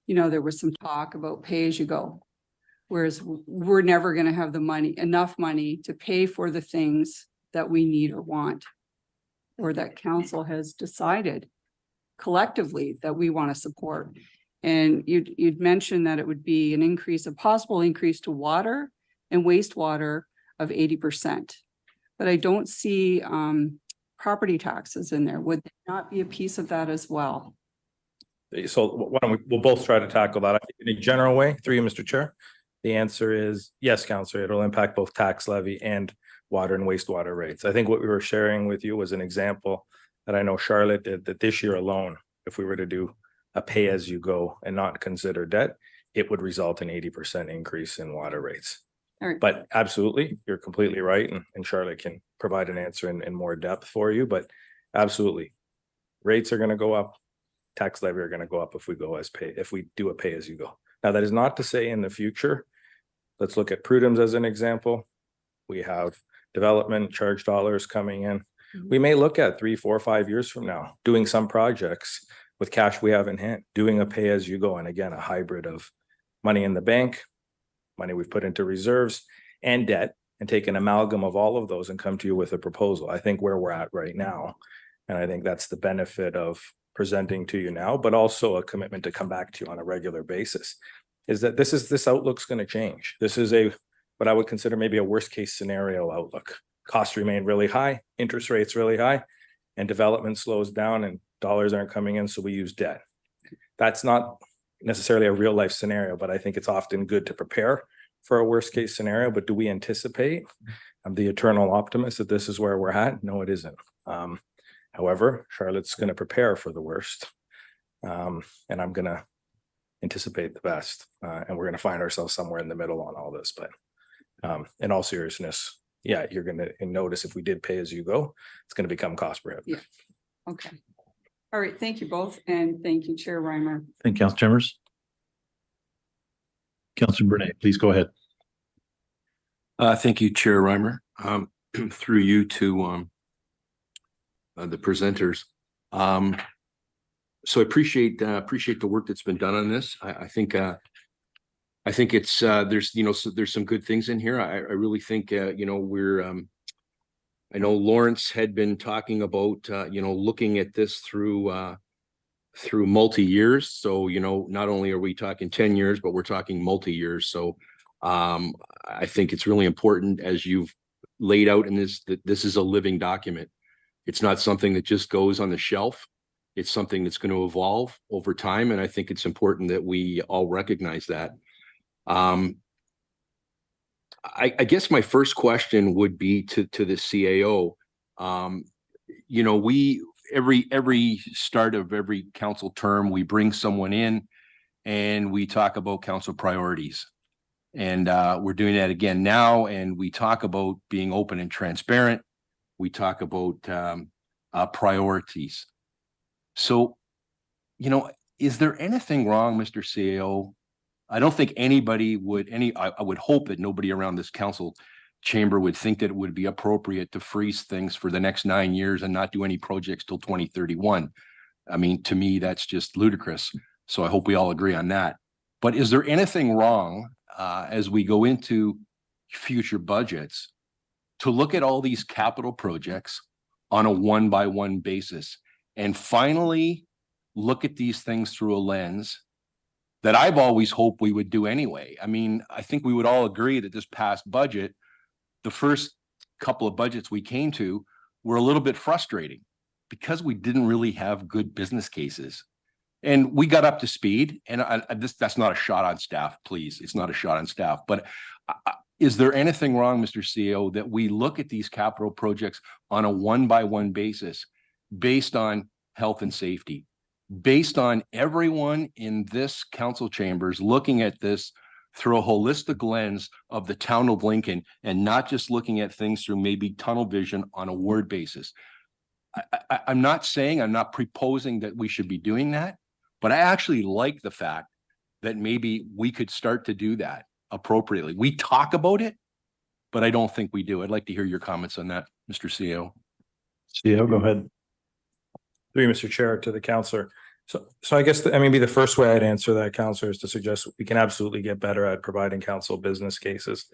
there was some talk about pay as you go. Whereas we're never going to have the enough money to pay for the things that we need or want, or that council has decided collectively that we want to support. And you'd mentioned that it would be a possible increase to water and wastewater of 80%. But I don't see property taxes in there. Would there not be a piece of that as well? So why don't we'll both try to tackle that in a general way through you, Mr. Chair. The answer is yes, Councillor. It'll impact both tax levy and water and wastewater rates. I think what we were sharing with you was an example that I know Charlotte did, that this year alone, if we were to do a pay as you go and not consider debt, it would result in 80% increase in water rates. All right. But absolutely, you're completely right. And Charlotte can provide an answer in more depth for you, but absolutely. Rates are going to go up. Tax levy are going to go up if we do a pay as you go. Now, that is not to say in the future, let's look at Prudhome's as an example. We have development charge dollars coming in. We may look at 3, 4, 5 years from now, doing some projects with cash we have in hand, doing a pay as you go. And again, a hybrid of money in the bank, money we've put into reserves and debt, and take an amalgam of all of those and come to you with a proposal. I think where we're at right now. And I think that's the benefit of presenting to you now, but also a commitment to come back to you on a regular basis, is that this outlook's going to change. This is what I would consider maybe a worst case scenario outlook. Costs remain really high, interest rates really high, and development slows down and dollars aren't coming in, so we use debt. That's not necessarily a real life scenario, but I think it's often good to prepare for a worst case scenario. But do we anticipate? I'm the eternal optimist that this is where we're at. No, it isn't. However, Charlotte's going to prepare for the worst. And I'm going to anticipate the best. And we're going to find ourselves somewhere in the middle on all this. But In all seriousness, yeah, you're gonna notice if we did pay as you go, it's gonna become cost prohibitive. Okay. All right, thank you both, and thank you, Chair Reimer. Thank you, Council Chambers. Councilor Bernay, please go ahead. Thank you, Chair Reimer. Through you to the presenters. So I appreciate the work that's been done on this. I think it's there's there's some good things in here. I really think we're I know Lawrence had been talking about looking at this through multi-years. So not only are we talking 10 years, but we're talking multi-years. So I think it's really important, as you've laid out in this, that this is a living document. It's not something that just goes on the shelf. It's something that's going to evolve over time. And I think it's important that we all recognize that. I guess my first question would be to the CAO. We every start of every council term, we bring someone in and we talk about council priorities. And we're doing that again now. And we talk about being open and transparent. We talk about priorities. So, is there anything wrong, Mr. CAO? I don't think anybody would, I would hope that nobody around this council chamber would think that it would be appropriate to freeze things for the next 9 years and not do any projects till 2031. I mean, to me, that's just ludicrous. So I hope we all agree on that. But is there anything wrong as we go into future budgets to look at all these capital projects on a 1-by-1 basis and finally look at these things through a lens that I've always hoped we would do anyway? I mean, I think we would all agree that this past budget, the first couple of budgets we came to, were a little bit frustrating because we didn't really have good business cases. And we got up to speed, and that's not a shot on staff, please. It's not a shot on staff. But is there anything wrong, Mr. CEO, that we look at these capital projects on a 1-by-1 basis based on health and safety, based on everyone in this council chambers looking at this through a holistic lens of the town of Lincoln and not just looking at things through maybe tunnel vision on a ward basis? I'm not saying, I'm not proposing that we should be doing that, but I actually like the fact that maybe we could start to do that appropriately. We talk about it, but I don't think we do. I'd like to hear your comments on that, Mr. CEO. CEO, go ahead. Through you, Mr. Chair, to the councillor. So I guess maybe the first way I'd answer that, councillor, is to suggest we can absolutely get better at providing council business cases.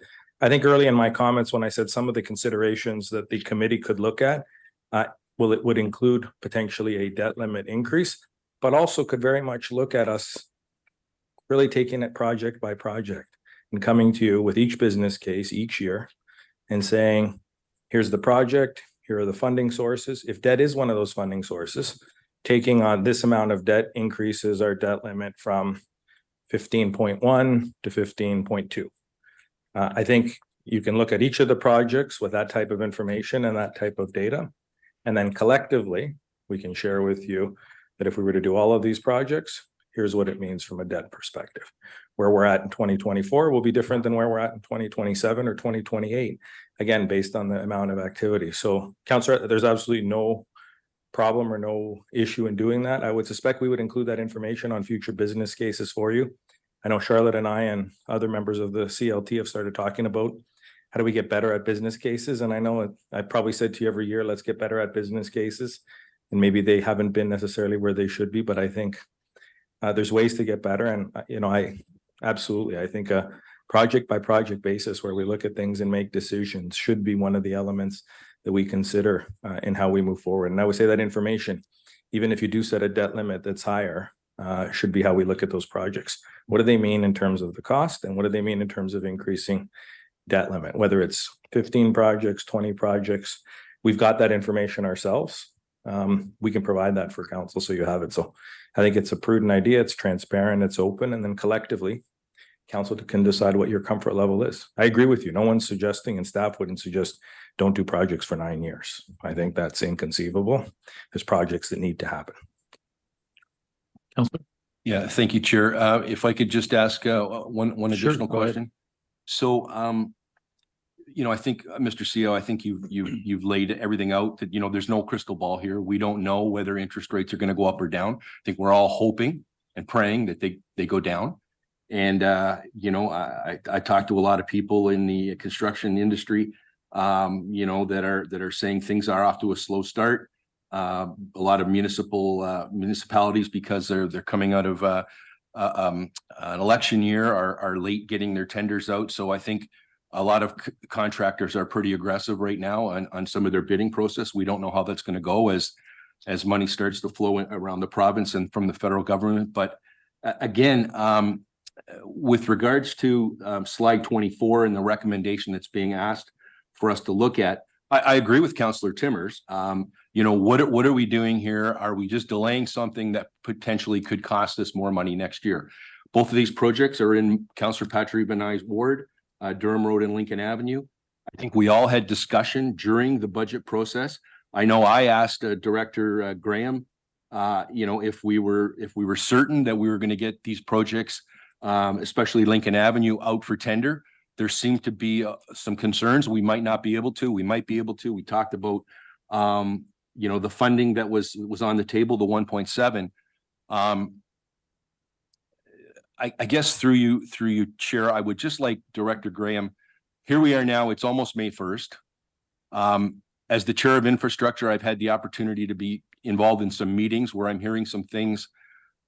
I think early in my comments, when I said some of the considerations that the committee could look at, it would include potentially a debt limit increase, but also could very much look at us really taking it project by project and coming to you with each business case each year and saying, here's the project, here are the funding sources. If debt is one of those funding sources, taking on this amount of debt increases our debt limit from 15.1 to 15.2. I think you can look at each of the projects with that type of information and that type of data. And then collectively, we can share with you that if we were to do all of these projects, here's what it means from a debt perspective. Where we're at in 2024 will be different than where we're at in 2027 or 2028, again, based on the amount of activity. So, Councillor, there's absolutely no problem or no issue in doing that. I would suspect we would include that information on future business cases for you. I know Charlotte and I and other members of the CLT have started talking about how do we get better at business cases. And I know I probably said to you every year, let's get better at business cases. And maybe they haven't been necessarily where they should be, but I think there's ways to get better. And, I think a project by project basis where we look at things and make decisions should be one of the elements that we consider in how we move forward. And I would say that information, even if you do set a debt limit that's higher, should be how we look at those projects. What do they mean in terms of the cost? And what do they mean in terms of increasing debt limit? Whether it's 15 projects, 20 projects, we've got that information ourselves. We can provide that for council so you have it. So I think it's a prudent idea. It's transparent, it's open, and then collectively, council can decide what your comfort level is. I agree with you. No one's suggesting, and staff wouldn't suggest, don't do projects for 9 years. I think that's inconceivable. There's projects that need to happen. Councillor? Yeah, thank you, Chair. If I could just ask one Sure, additional go ahead. question. So I think, Mr. CEO, I think you've laid everything out that, there's no crystal ball here. We don't know whether interest rates are going to go up or down. I think we're all hoping and praying that they go down. And, I talked to a lot of people in the construction industry, that are saying things are off to a slow start. A lot of municipalities, because they're coming out of an election year, are late getting their tenders out. So I think a lot of contractors are pretty aggressive right now on some of their bidding process. We don't know how that's going to go as money starts to flow around the province and from the federal government. But again, with regards to slide 24 and the recommendation that's being asked for us to look at, I agree with Councillor Timmers. What are we doing here? Are we just delaying something that potentially could cost us more money next year? Both of these projects are in Councillor Patrick and I's ward, Durham Road and Lincoln Avenue. I think we all had discussion during the budget process. I know I asked Director Graham, if we were certain that we were going to get these projects, especially Lincoln Avenue, out for tender. There seemed to be some concerns. We might not be able to. We might be able to. We talked about, the funding that was on the table, the 1.7. I guess through you, Chair, I would just like Director Graham. Here we are now. It's almost May 1st. As the Chair of Infrastructure, I've had the opportunity to be involved in some meetings where I'm hearing some things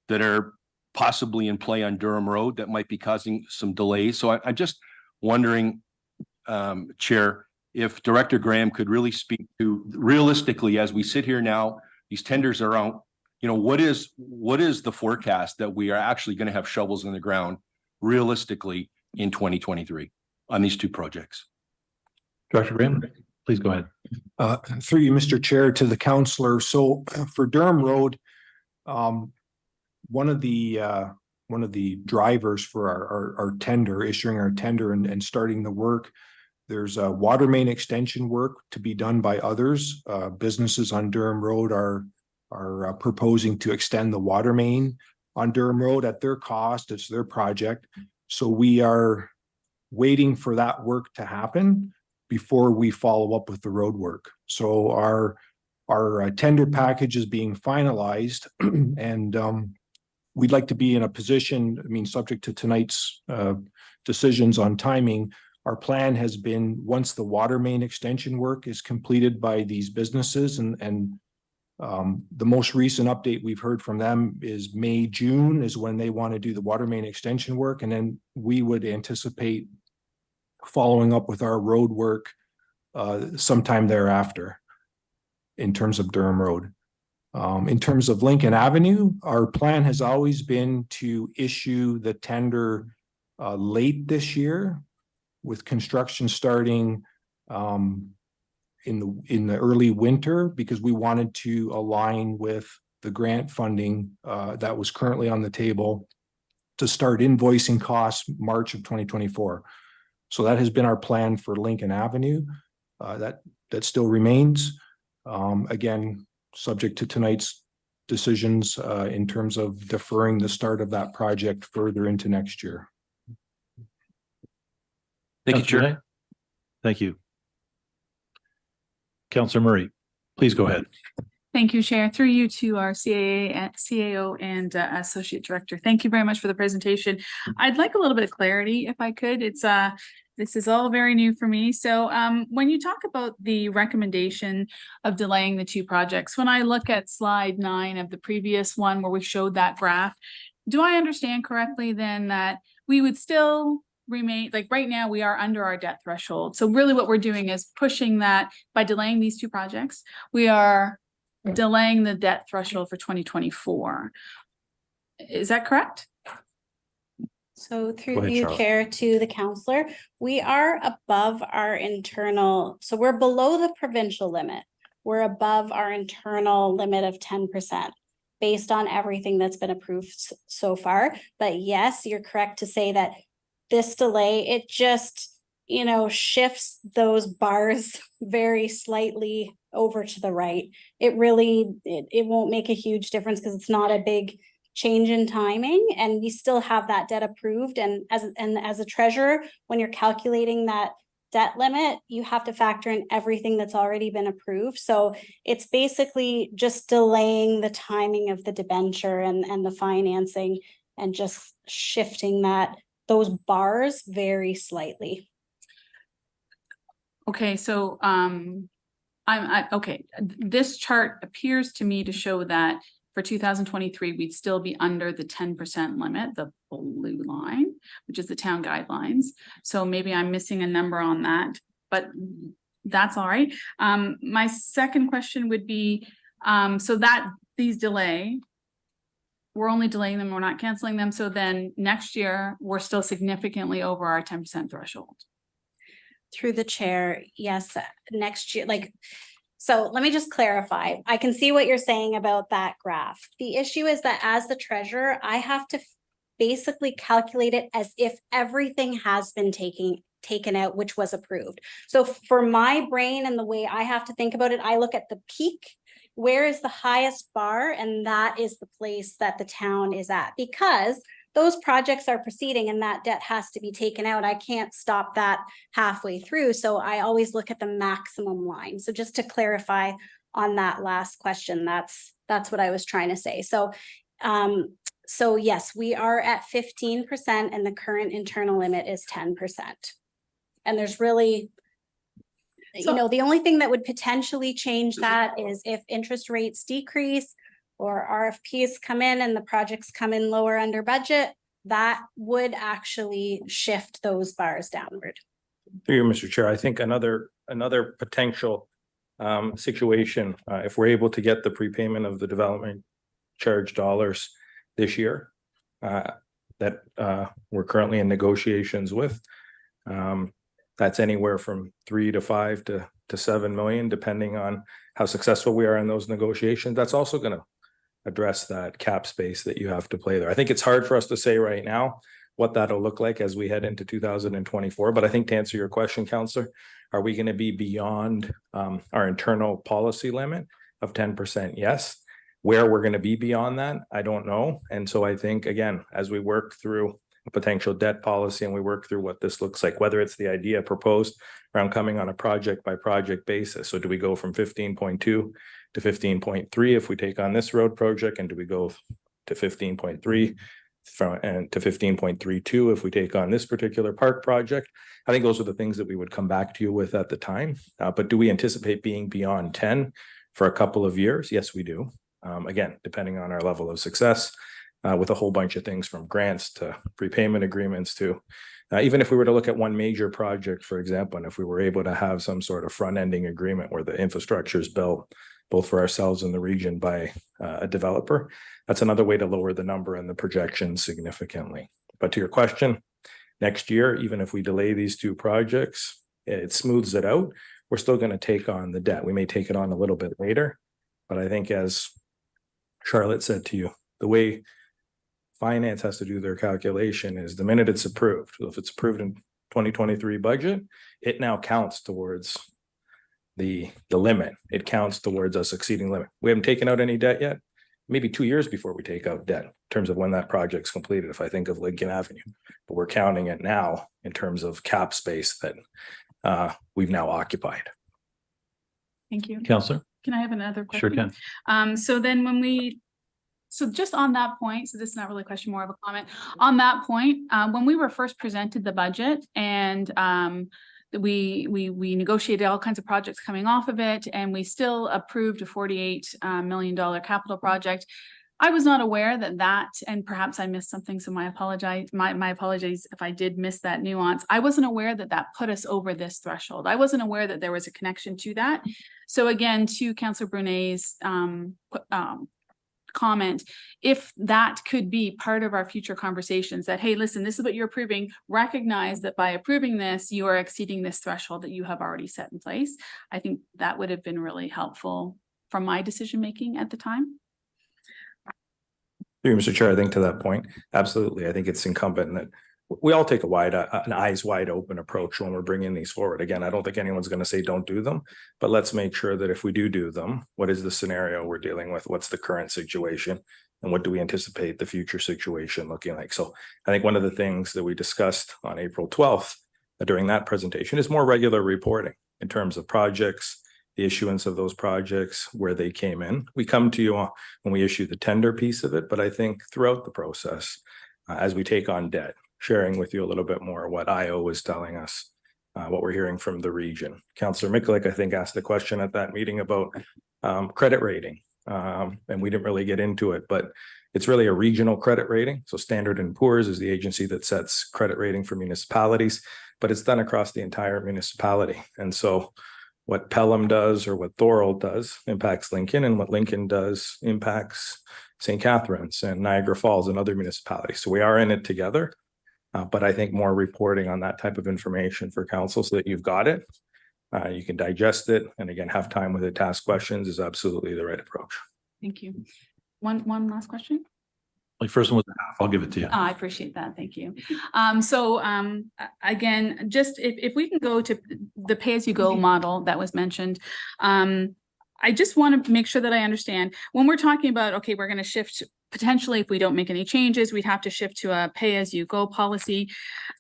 that are possibly in play on Durham Road that might be causing some delays. So I'm just wondering, Chair, if Director Graham could really speak to realistically, as we sit here now, these tenders are out, what is the forecast that we are actually going to have shovels in the ground realistically in 2023 on these two projects? Director Graham, please go ahead. Through you, Mr. Chair, to the councillor. So for Durham Road, one of the drivers for our tender, issuing our tender and starting the work, there's a water main extension work to be done by others. Businesses on Durham Road are proposing to extend the water main on Durham Road at their cost. It's their project. So we are waiting for that work to happen before we follow up with the road work. So our tender package is being finalized, and we'd like to be in a position, subject to tonight's decisions on timing. Our plan has been, once the water main extension work is completed by these businesses, and the most recent update we've heard from them is May, June is when they want to do the water main extension work. And then we would anticipate following up with our road work sometime thereafter in terms of Durham Road. In terms of Lincoln Avenue, our plan has always been to issue the tender late this year, with construction starting in the early winter, because we wanted to align with the grant funding that was currently on the table to start invoicing costs March of 2024. So that has been our plan for Lincoln Avenue. That still remains. Again, subject to tonight's decisions in terms of deferring the start of that project further into next year. Thank you, Chair. Thank you. Councillor Murray, please go ahead. Thank you, Chair. Through you to our CAO and Associate Director. Thank you very much for the presentation. I'd like a little bit of clarity, if I could. This is all very new for me. So when you talk about the recommendation of delaying the two projects, when I look at slide 9 of the previous one where we showed that graph, do I understand correctly then that we would still remain, like right now we are under our debt threshold? So really what we're doing is pushing that by delaying these two projects. We are delaying the debt threshold for 2024. Is that correct? So through Go ahead, you, Charlotte. Chair, to the councillor, we are above our internal, so we're below the provincial limit. We're above our internal limit of 10% based on everything that's been approved so far. But yes, you're correct to say that this delay, it just, shifts those bars very slightly over to the right. It really, it won't make a huge difference because it's not a big change in timing, and we still have that debt approved. And as a treasurer, when you're calculating that debt limit, you have to factor in everything that's already been approved. So it's basically just delaying the timing of the debenture and the financing and just shifting those bars very slightly. Okay, so okay, this chart appears to me to show that for 2023, we'd still be under the 10% limit, the blue line, which is the town guidelines. So maybe I'm missing a number on that, but that's all right. My second question would be, so that these delay, we're only delaying them, we're not canceling them. So then next year, we're still significantly over our 10% threshold. Through the chair, yes, next year, so let me just clarify. I can see what you're saying about that graph. The issue is that as the treasurer, I have to basically calculate it as if everything has been taken out, which was approved. So for my brain and the way I have to think about it, I look at the peak. Where is the highest bar? And that is the place that the town is at, because those projects are proceeding and that debt has to be taken out. I can't stop that halfway through. So I always look at the maximum line. So just to clarify on that last question, that's what I was trying to say. So, so yes, we are at 15% and the current internal limit is 10%. And there's really, the only thing that would potentially change that is if interest rates decrease or RFPs come in and the projects come in lower under budget, that would actually shift those bars downward. Through you, Mr. Chair, I think another potential situation, if we're able to get the prepayment of the development charge dollars this year, that we're currently in negotiations with, that's anywhere from 3 to 5 to 7 million, depending on how successful we are in those negotiations. That's also going to address that cap space that you have to play there. I think it's hard for us to say right now what that'll look like as we head into 2024. But I think to answer your question, Councillor, are we going to be beyond our internal policy limit of 10%? Yes. Where we're going to be beyond that, I don't know. And so I think, again, as we work through a potential debt policy and we work through what this looks like, whether it's the idea proposed around coming on a project by project basis. So do we go from 15.2 to 15.3 if we take on this road project? And do we go to 15.3 and to 15.32 if we take on this particular park project? I think those are the things that we would come back to you with at the time. But do we anticipate being beyond 10 for a couple of years? Yes, we do. Again, depending on our level of success, with a whole bunch of things from grants to prepayment agreements to even if we were to look at one major project, for example, and if we were able to have some sort of front-ending agreement where the infrastructure is built both for ourselves and the region by a developer, that's another way to lower the number and the projection significantly. But to your question, next year, even if we delay these two projects, it smooths it out. We're still going to take on the debt. We may take it on a little bit later, but I think as Charlotte said to you, the way finance has to do their calculation is the minute it's approved. So if it's approved in 2023 budget, it now counts towards the limit. It counts towards us exceeding limit. We haven't taken out any debt yet. Maybe 2 years before we take out debt in terms of when that project's completed, if I think of Lincoln Avenue. But we're counting it now in terms of cap space that we've now occupied. Thank you. Councillor? Can I have another question? Sure can. So then so just on that point, so this is not really a question, more of a comment. On that point, when we were first presented the budget and we negotiated all kinds of projects coming off of it, and we still approved a $48 million capital project. I was not aware that, and perhaps I missed something, so my apologies if I did miss that nuance. I wasn't aware that put us over this threshold. I wasn't aware that there was a connection to that. So again, to Councillor Brunet's comment, if that could be part of our future conversations, that, hey, listen, this is what you're approving, recognize that by approving this, you are exceeding this threshold that you have already set in place. I think that would have been really helpful from my decision-making at the time. Mr. Chair, I think to that point, absolutely. I think it's incumbent that we all take an eyes wide open approach when we're bringing these forward. Again, I don't think anyone's going to say don't do them, but let's make sure that if we do them, what is the scenario we're dealing with? What's the current situation? And what do we anticipate the future situation looking like? So I think one of the things that we discussed on April 12th during that presentation is more regular reporting in terms of projects, the issuance of those projects, where they came in. We come to you when we issue the tender piece of it, but I think throughout the process, as we take on debt, sharing with you a little bit more what IO is telling us, what we're hearing from the region. Councillor Mikulik, I think, asked the question at that meeting about credit rating. And we didn't really get into it, but it's really a regional credit rating. So Standard & Poor's is the agency that sets credit rating for municipalities, but it's done across the entire municipality. And so what Pelham does or what Thorold does impacts Lincoln, and what Lincoln does impacts St. Catharines and Niagara Falls and other municipalities. So we are in it together. But I think more reporting on that type of information for council so that you've got it. You can digest it, and again, have time with it to ask questions is absolutely the right approach. Thank you. One last question. Like first one was a half, I'll give it to you. I appreciate that. Thank you. Again, just if we can go to the pay-as-you-go model that was mentioned, I just want to make sure that I understand when we're talking about, okay, we're going to shift potentially, if we don't make any changes, we'd have to shift to a pay-as-you-go policy.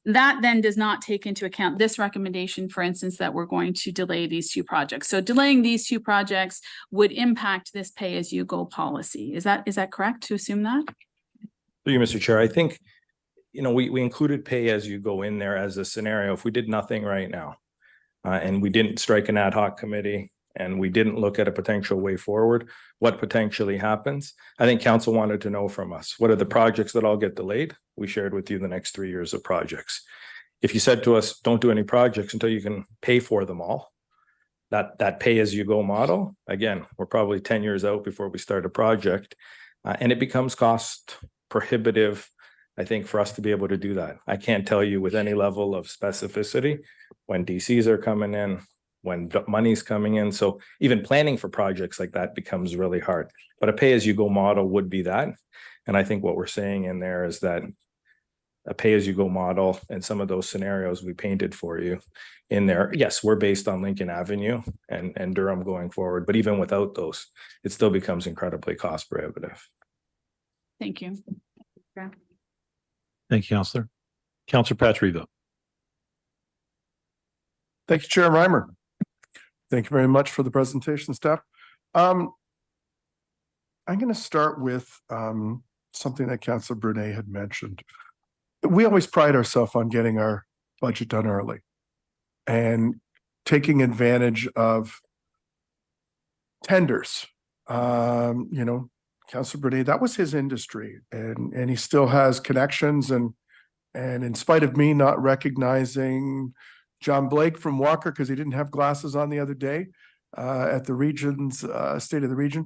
That then does not take into account this recommendation, for instance, that we're going to delay these two projects. So delaying these two projects would impact this pay-as-you-go policy. Is that correct to assume that? Thank you, Mr. Chair. I think, we included pay-as-you-go in there as a scenario. If we did nothing right now, and we didn't strike an ad hoc committee, and we didn't look at a potential way forward, what potentially happens? I think council wanted to know from us, what are the projects that all get delayed? We shared with you the next 3 years of projects. If you said to us, don't do any projects until you can pay for them all, that pay-as-you-go model, again, we're probably 10 years out before we start a project, and it becomes cost prohibitive, I think, for us to be able to do that. I can't tell you with any level of specificity when DCs are coming in, when money's coming in. So even planning for projects like that becomes really hard. But a pay-as-you-go model would be that. And I think what we're saying in there is that a pay-as-you-go model and some of those scenarios we painted for you in there, yes, we're based on Lincoln Avenue and Durham going forward. But even without those, it still becomes incredibly cost prohibitive. Thank you. Yeah. Thank you, Councillor. Councillor Patrivo. Thank you, Chair Reimer. Thank you very much for the presentation, staff. I'm going to start with something that Councillor Brunet had mentioned. We always pride ourselves on getting our budget done early and taking advantage of tenders. Councillor Brunet, that was his industry, and he still has connections. And in spite of me not recognizing John Blake from Walker because he didn't have glasses on the other day at the region's State of the Region,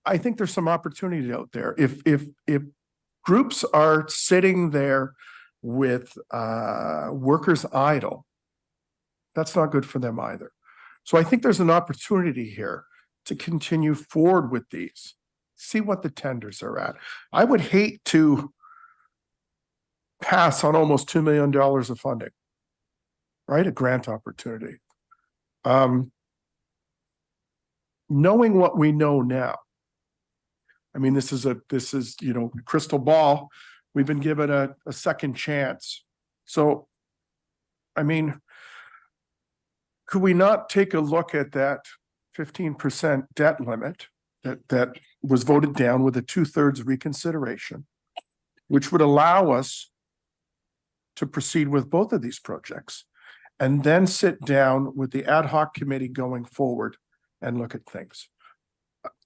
I think there's some opportunity out there. If groups are sitting there with workers idle, that's not good for them either. So I think there's an opportunity here to continue forward with these, see what the tenders are at. I would hate to pass on almost $2 million of funding. Right, a grant opportunity. Knowing what we know now, I mean, this is crystal ball. We've been given a second chance. So, I mean, could we not take a look at that 15% debt limit that was voted down with a 2/3 reconsideration, which would allow us to proceed with both of these projects? And then sit down with the ad hoc committee going forward and look at things.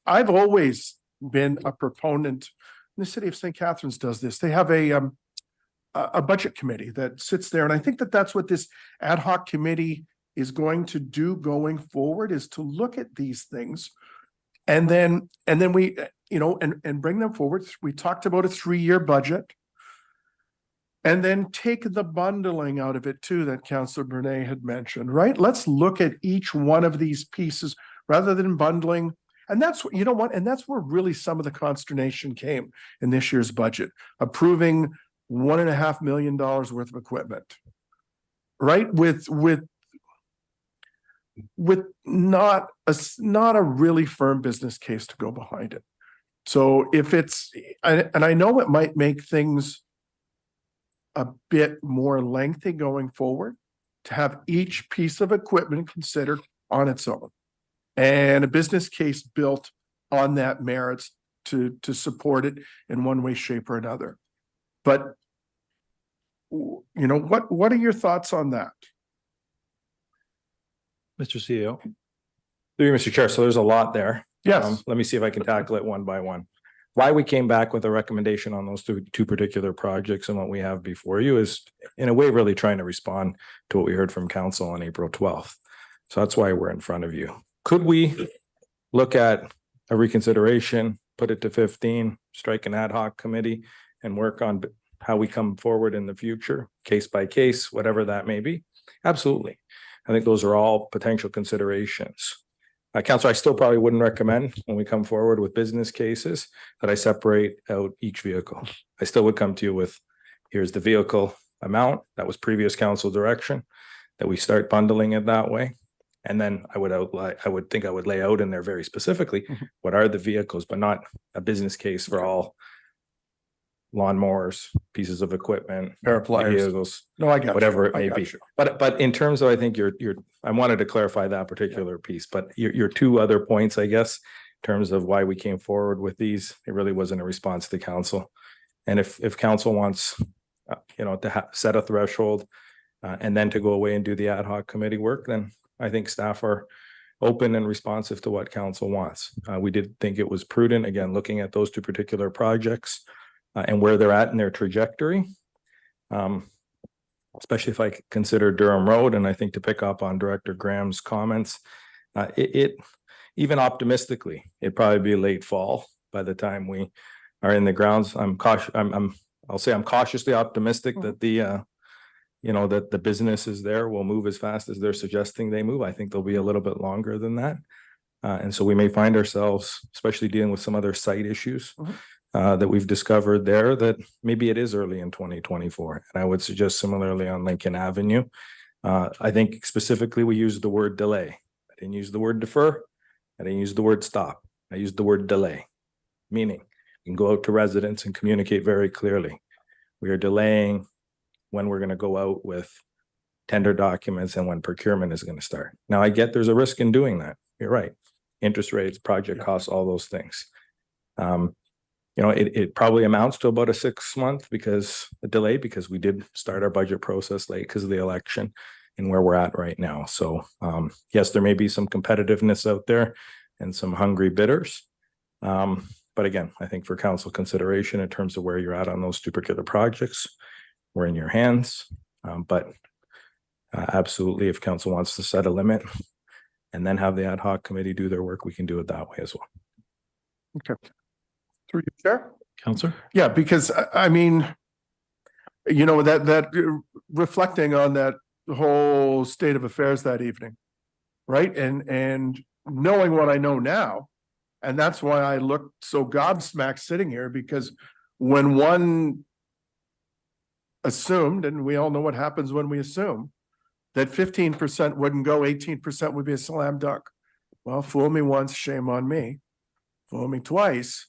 I've always been a proponent, and the city of St. Catharines does this. They have a budget committee that sits there. And I think that that's what this ad hoc committee is going to do going forward, is to look at these things. And then we, and bring them forward. We talked about a 3-year budget. And then take the bundling out of it too, that Councillor Brunet had mentioned, right? Let's look at each one of these pieces rather than bundling. And that's what, and that's where really some of the consternation came in this year's budget, approving $1.5 million worth of equipment, right? With not a really firm business case to go behind it. So if it's, and I know it might make things a bit more lengthy going forward, to have each piece of equipment considered on its own. And a business case built on that merits to support it in one way, shape, or another. But you know, what are your thoughts on that? Mr. CEO. Through you, Mr. Chair, so there's a lot there. Yes, Let me see if I can tackle it one by one. Why we came back with a recommendation on those two particular projects and what we have before you is in a way really trying to respond to what we heard from council on April 12th. So that's why we're in front of you. Could we look at a reconsideration, put it to 15, strike an ad hoc committee and work on how we come forward in the future, case by case, whatever that may be? Absolutely. I think those are all potential considerations. Councilor, I still probably wouldn't recommend when we come forward with business cases that I separate out each vehicle. I still would come to you with, here's the vehicle amount. That was previous council direction, that we start bundling it that way. And then I would lay out in there very specifically, what are the vehicles, but not a business case for all lawnmowers, pieces of equipment, pair of pliers. vehicles, No, I got you. whatever it I may got be. you. But in terms of, I think I wanted to clarify that particular piece, but your two other points, I guess, in terms of why we came forward with these, it really wasn't a response to council. And if council wants, to set a threshold and then to go away and do the ad hoc committee work, then I think staff are open and responsive to what council wants. We did think it was prudent, again, looking at those two particular projects and where they're at in their trajectory. Especially if I consider Durham Road, and I think to pick up on Director Graham's comments, it even optimistically, it'd probably be late fall by the time we are in the grounds. I'm cautiously optimistic that that the businesses there will move as fast as they're suggesting they move. I think they'll be a little bit longer than that. And so we may find ourselves, especially dealing with some other site issues that we've discovered there, that maybe it is early in 2024. And I would suggest similarly on Lincoln Avenue. I think specifically we used the word delay. I didn't use the word defer. I didn't use the word stop. I used the word delay, meaning you can go out to residents and communicate very clearly. We are delaying when we're going to go out with tender documents and when procurement is going to start. Now, I get there's a risk in doing that. You're right. Interest rates, project costs, all those things. It probably amounts to about a 6-month delay because we did start our budget process late because of the election and where we're at right now. So yes, there may be some competitiveness out there and some hungry bidders. But again, I think for council consideration in terms of where you're at on those two particular projects, we're in your hands. But absolutely, if council wants to set a limit and then have the ad hoc committee do their work, we can do it that way as well. Okay. Through you, Chair. Counselor? Yeah, because I mean, that reflecting on that whole state of affairs that evening, right? And knowing what I know now, and that's why I looked so gobsmacked sitting here, because when one assumed, and we all know what happens when we assume, that 15% wouldn't go, 18% would be a slam dunk. Well, fool me once, shame on me. Fool me twice.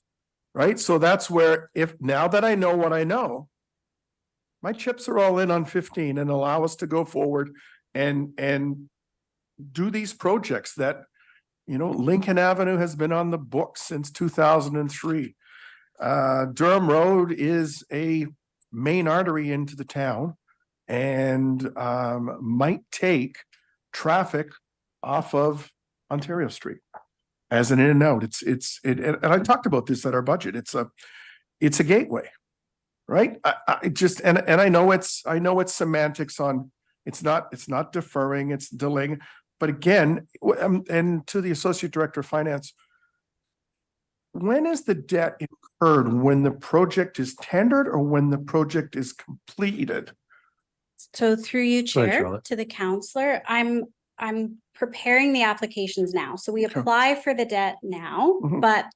Right? So that's where, if now that I know what I know, my chips are all in on 15 and allow us to go forward and do these projects that, Lincoln Avenue has been on the books since 2003. Durham Road is a main artery into the town and might take traffic off of Ontario Street as an in and out. And I talked about this at our budget. It's a gateway, right? I know it's semantics on, it's not deferring, it's delaying. But again, and to the Associate Director of Finance, when is the debt incurred? When the project is tendered or when the project is completed? So through you, Go ahead, Chair, Charlotte. to the counselor, I'm preparing the applications now. So we Okay. apply for the debt now, Mhm. but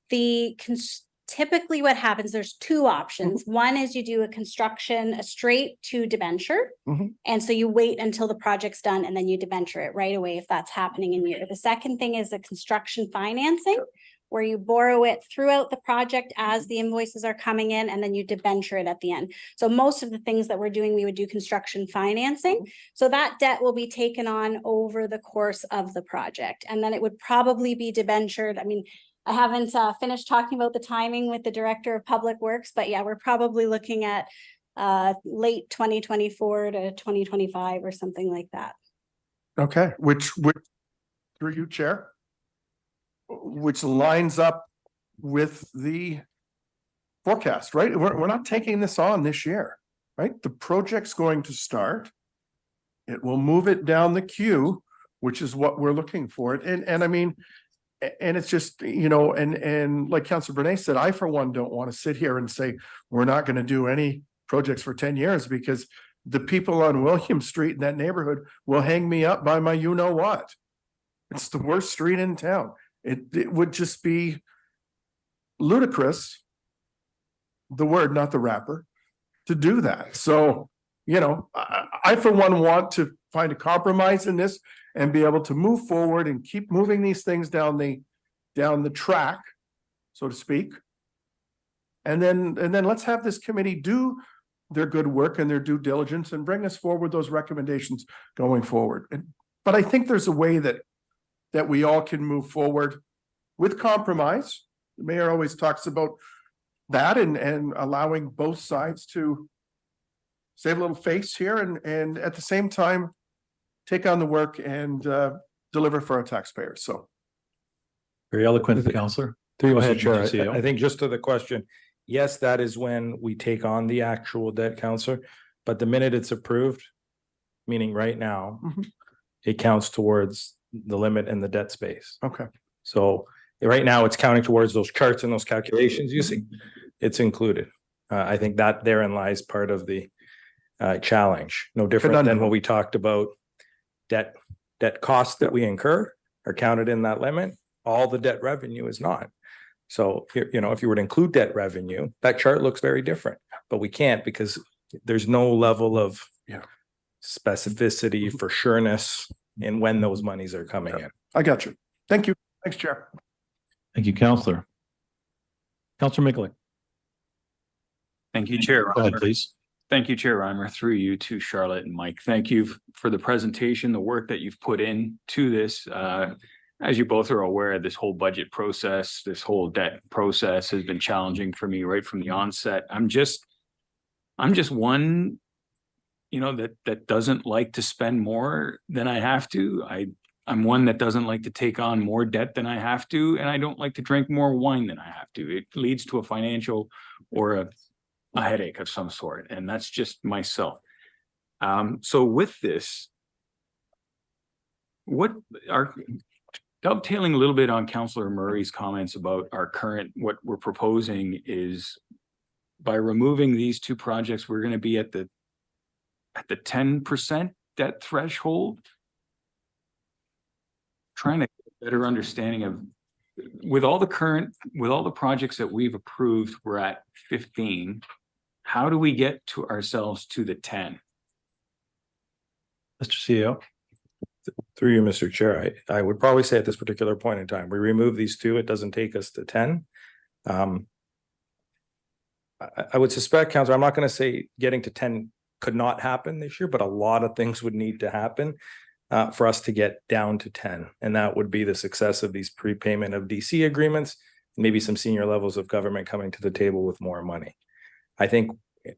typically what happens, there's two options. One is you do a straight to debenture. Mhm. And so you wait until the project's done and then you debenture it right away if that's happening in year. The second thing is the construction financing, where you borrow it throughout the project as the invoices are coming in, and then you debenture it at the end. So most of the things that we're doing, we would do construction financing. So that debt will be taken on over the course of the project, and then it would probably be debentured. I mean, I haven't finished talking about the timing with the Director of Public Works, but yeah, we're probably looking at late 2024 to 2025 or something like that. Okay, which through you, Chair, which lines up with the forecast, right? We're not taking this on this year, right? The project's going to start. It will move it down the queue, which is what we're looking for. And I mean, and it's just, you know, and like Councilor Bernay said, I for one don't want to sit here and say, we're not going to do any projects for 10 years, because the people on William Street in that neighborhood will hang me up by my you-know-what. It's the worst street in town. It would just be ludicrous, the word, not the rapper, to do that. So, you know, I for one want to find a compromise in this and be able to move forward and keep moving these things down the track, so to speak. And then let's have this committee do their good work and their due diligence and bring us forward those recommendations going forward. But I think there's a way that we all can move forward with compromise. The mayor always talks about that and allowing both sides to save a little face here and at the same time take on the work and deliver for our taxpayers. So Very eloquent, Counselor. Through you, Go Mr. ahead, Chair, Mr. CEO. I think just to the question, yes, that is when we take on the actual debt, Counselor, but the minute it's approved, meaning right now, Mhm. it counts towards the limit in the debt space. okay. So right now it's counting towards those charts and those calculations you see, it's included. I think that therein lies part of the challenge, no different than what we talked about. Debt costs that we incur are counted in that limit. All the debt revenue is not. So, you know, if you were to include debt revenue, that chart looks very different, but we can't because there's no level of specificity for sureness in when those monies are coming in. I got you. Thank you. Thanks, Chair. Thank you, Counselor. Counselor Mickle, Thank you, Chair. go ahead, Reimer. please. Thank you, Chair Reimer, through you to Charlotte and Mike. Thank you for the presentation, the work that you've put in to this. As you both are aware, this whole budget process, this whole debt process has been challenging for me right from the onset. I'm just one, you know, that doesn't like to spend more than I have to. I'm one that doesn't like to take on more debt than I have to, and I don't like to drink more wine than I have to. It leads to a financial or a headache of some sort, and that's just myself. So with this, what are dovetailing a little bit on Councillor Murray's comments about our current, what we're proposing is by removing these two projects, we're going to be at the 10% debt threshold. Trying to get a better understanding of with all the projects that we've approved, we're at 15. How do we get to ourselves to the 10? Mr. CEO. Through you, Mr. Chair, I would probably say at this particular point in time, we remove these two, it doesn't take us to 10. I would suspect, Councilor, I'm not going to say getting to 10 could not happen this year, but a lot of things would need to happen for us to get down to 10. And that would be the success of these prepayment of DC agreements, maybe some senior levels of government coming to the table with more money. I think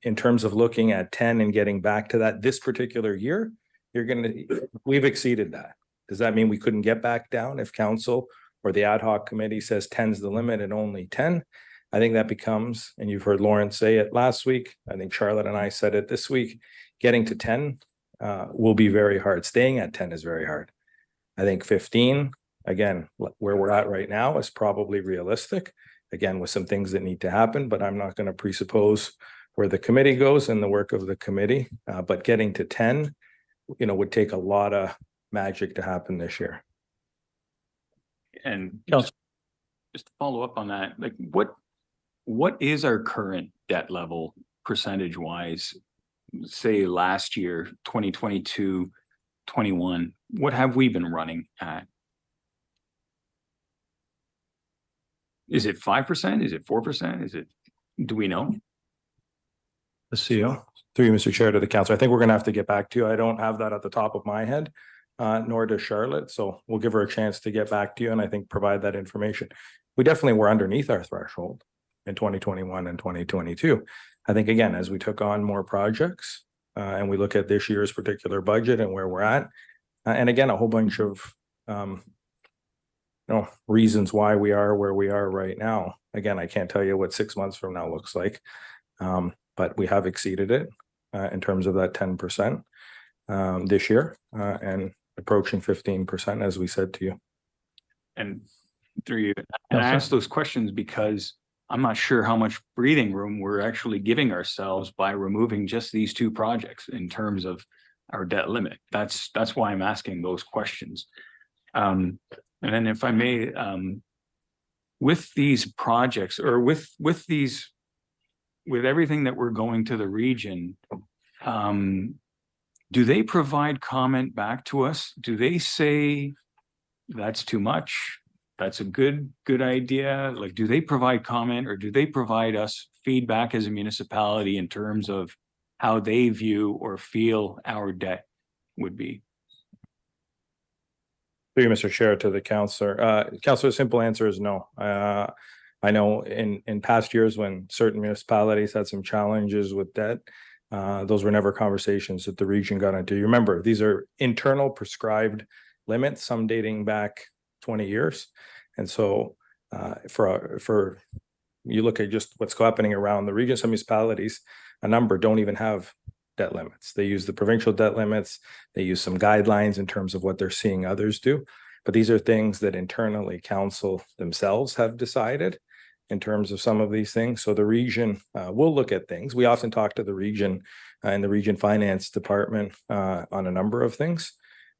in terms of looking at 10 and getting back to that this particular year, we've exceeded that. Does that mean we couldn't get back down if council or the ad hoc committee says 10's the limit and only 10? I think that becomes, and you've heard Lauren say it last week, I think Charlotte and I said it this week, getting to 10 will be very hard. Staying at 10 is very hard. I think 15, again, where we're at right now is probably realistic, again, with some things that need to happen, but I'm not going to presuppose where the committee goes and the work of the committee, but getting to 10, you know, would take a lot of magic to happen this year. And just to follow up on that, like what is our current debt level percentage wise? Say last year, 2022, 21, what have we been running at? Is it 5%? Is it 4%? Is it, do we know? The CEO, through you, Mr. Chair, to the council. I think we're gonna have to get back to you. I don't have that at the top of my head, nor does Charlotte. So we'll give her a chance to get back to you and I think provide that information. We definitely were underneath our threshold in 2021 and 2022. I think, again, as we took on more projects, and we look at this year's particular budget and where we're at, and again, a whole bunch of, reasons why we are where we are right now. Again, I can't tell you what 6 months from now looks like. But we have exceeded it in terms of that 10% this year and approaching 15%, as we said to you. And through you, and I asked those questions because I'm not sure how much breathing room we're actually giving ourselves by removing just these two projects in terms of our debt limit. That's why I'm asking those questions. And then if I may, with these projects or with everything that we're going to the region, do they provide comment back to us? Do they say that's too much? That's a good idea? Like, do they provide comment or do they provide us feedback as a municipality in terms of how they view or feel our debt would be? Through you, Mr. Chair, to the councillor. Councillor, simple answer is no. I know in past years when certain municipalities had some challenges with debt, those were never conversations that the region got into. You remember, these are internal prescribed limits, some dating back 20 years. And so for you look at just what's happening around the region, some municipalities, a number don't even have debt limits. They use the provincial debt limits. They use some guidelines in terms of what they're seeing others do. But these are things that internally council themselves have decided in terms of some of these things. So the region will look at things. We often talk to the region and the region finance department on a number of things,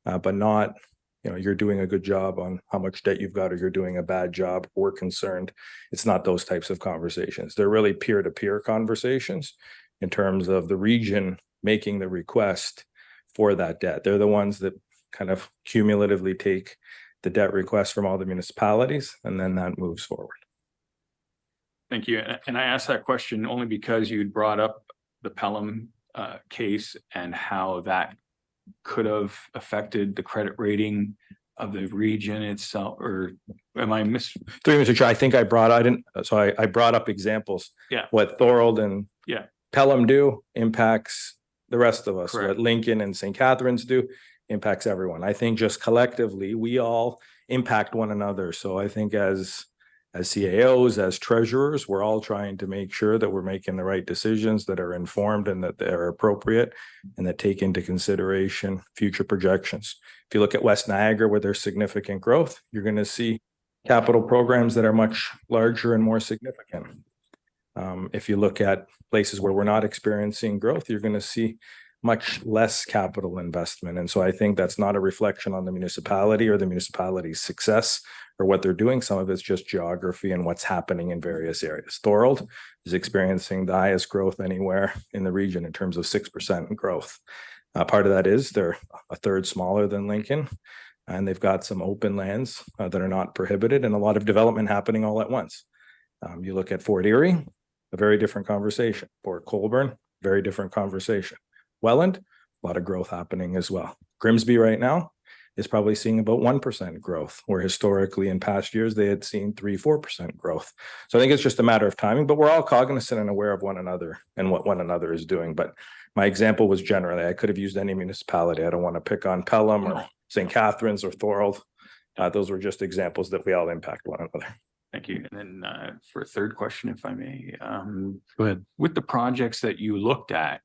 but not, you're doing a good job on how much debt you've got or you're doing a bad job. We're concerned. It's not those types of conversations. They're really peer-to-peer conversations in terms of the region making the request for that debt. They're the ones that kind of cumulatively take the debt request from all the municipalities, and then that moves forward. Thank you. And I asked that question only because you'd brought up the Pelham case and how that could have affected the credit rating of the region itself, or am I Through Mr. Chair, I think I brought up examples. Yeah. What Thorold and Pelham do impacts the rest of us. Correct. What Lincoln and St. Catharines do impacts everyone. I think just collectively, we all impact one another. So I think as CAOs, as treasurers, we're all trying to make sure that we're making the right decisions that are informed and that they're appropriate and that take into consideration future projections. If you look at West Niagara, where there's significant growth, you're going to see capital programs that are much larger and more significant. If you look at places where we're not experiencing growth, you're going to see much less capital investment. And so I think that's not a reflection on the municipality or the municipality's success or what they're doing. Some of it's just geography and what's happening in various areas. Thorold is experiencing the highest growth anywhere in the region in terms of 6% growth. Part of that is they're a third smaller than Lincoln, and they've got some open lands that are not prohibited and a lot of development happening all at once. You look at Fort Erie, a very different conversation. Port Colborne, very different conversation. Welland, a lot of growth happening as well. Grimsby right now is probably seeing about 1% growth, where historically in past years they had seen 3-4% growth. So I think it's just a matter of timing, but we're all cognizant and aware of one another and what one another is doing. But my example was generally, I could have used any municipality. I don't want to pick on Pelham or St. Catharines or Thorold. Those were just examples that we all impact one another. Thank you. And then for a third question, if I may, Go ahead. with the projects that you looked at,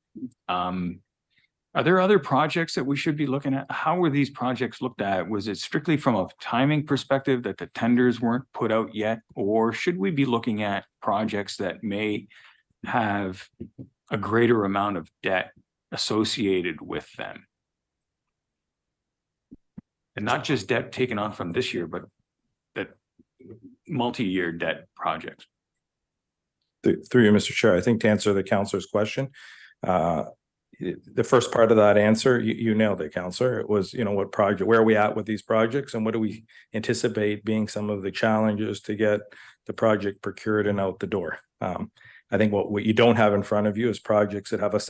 are there other projects that we should be looking at? How were these projects looked at? Was it strictly from a timing perspective that the tenders weren't put out yet? Or should we be looking at projects that may have a greater amount of debt associated with them? And not just debt taken on from this year, but that multi-year debt projects. Through you, Mr. Chair, I think to answer the councillor's question, the first part of that answer, you nailed it, councillor. It was, what project, where are we at with these projects and what do we anticipate being some of the challenges to get the project procured and out the door. I think what you don't have in front of you is projects that have a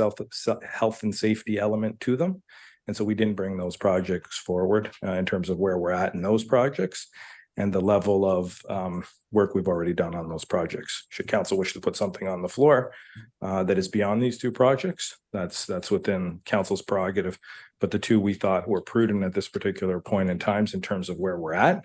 health and safety element to them. And so we didn't bring those projects forward in terms of where we're at in those projects and the level of work we've already done on those projects. Should council wish to put something on the floor that is beyond these two projects, that's within council's prerogative. But the two we thought were prudent at this particular point in times in terms of where we're at,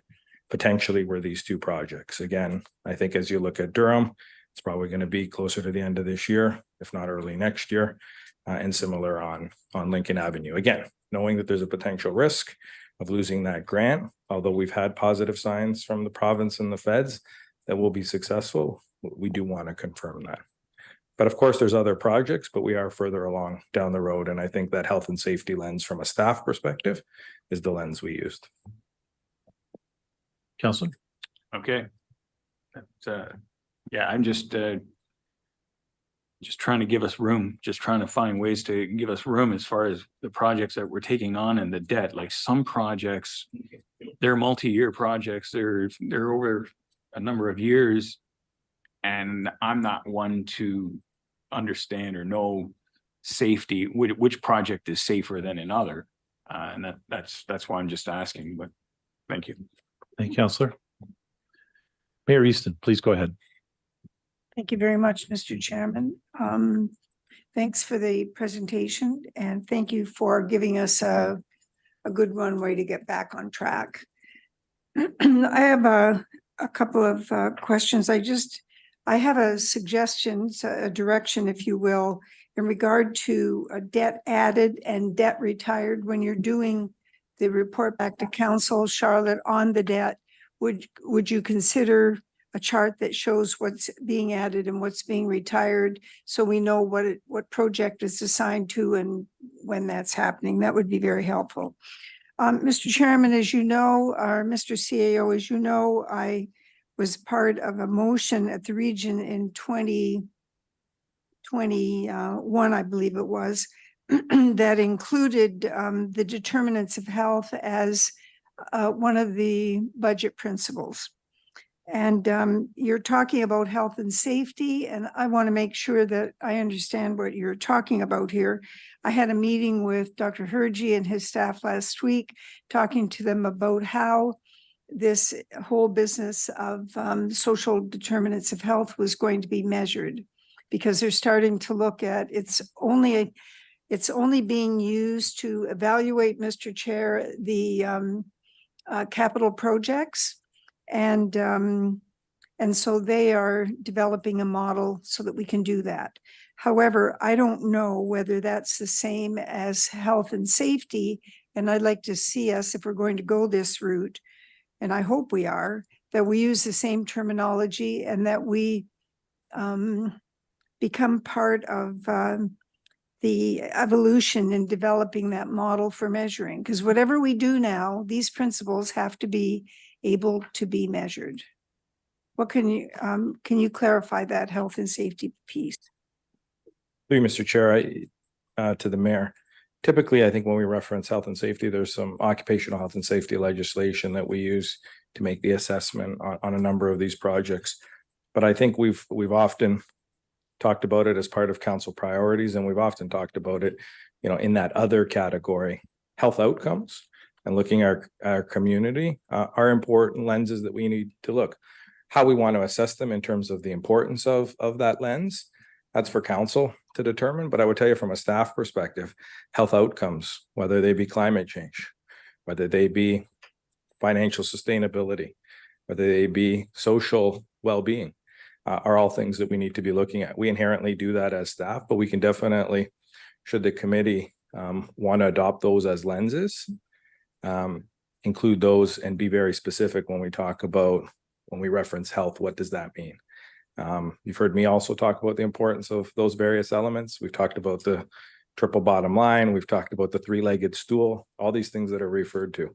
potentially were these two projects. Again, I think as you look at Durham, it's probably going to be closer to the end of this year, if not early next year, and similar on Lincoln Avenue. Again, knowing that there's a potential risk of losing that grant, although we've had positive signs from the province and the feds that will be successful, we do want to confirm that. But of course, there's other projects, but we are further along down the road. And I think that health and safety lens from a staff perspective is the lens we used. Counselor? Okay. Yeah, I'm just trying to give us room, just trying to find ways to give us room as far as the projects that we're taking on and the debt. Like some projects, they're multi-year projects. They're over a number of years. And I'm not one to understand or know safety, which project is safer than another. And that's why I'm just asking, but thank you. Thank you, Counselor. Mayor Easton, please go ahead. Thank you very much, Mr. Chairman. Thanks for the presentation and thank you for giving us a good runway to get back on track. I have a couple of questions. I have a suggestion, a direction, if you will, in regard to a debt added and debt retired. When you're doing the report back to council, Charlotte, on the debt, would you consider a chart that shows what's being added and what's being retired, so we know what project is assigned to and when that's happening? That would be very helpful. Mr. Chairman, as you know, or Mr. CAO, as you know, I was part of a motion at the region in 2021, I believe it was, that included the determinants of health as one of the budget principles. And you're talking about health and safety, and I want to make sure that I understand what you're talking about here. I had a meeting with Dr. Hergy and his staff last week, talking to them about how this whole business of social determinants of health was going to be measured, because they're starting to look at it's only being used to evaluate, Mr. Chair, the capital projects. And so they are developing a model so that we can do that. However, I don't know whether that's the same as health and safety. And I'd like to see us, if we're going to go this route, and I hope we are, that we use the same terminology and that we become part of the evolution in developing that model for measuring. Because whatever we do now, these principles have to be able to be measured. What can you clarify that health and safety piece? Thank you, Mr. Chair. To the mayor. Typically, I think when we reference health and safety, there's some occupational health and safety legislation that we use to make the assessment on a number of these projects. But I think we've often talked about it as part of council priorities, and we've often talked about it, in that other category. Health outcomes and looking at our community are important lenses that we need to look. How we want to assess them in terms of the importance of that lens, that's for council to determine. But I would tell you from a staff perspective, health outcomes, whether they be climate change, whether they be financial sustainability, whether they be social well-being, are all things that we need to be looking at. We inherently do that as staff, but we can definitely, should the committee want to adopt those as lenses, include those and be very specific when we talk about, when we reference health, what does that mean? You've heard me also talk about the importance of those various elements. We've talked about the triple bottom line. We've talked about the three-legged stool, all these things that are referred to.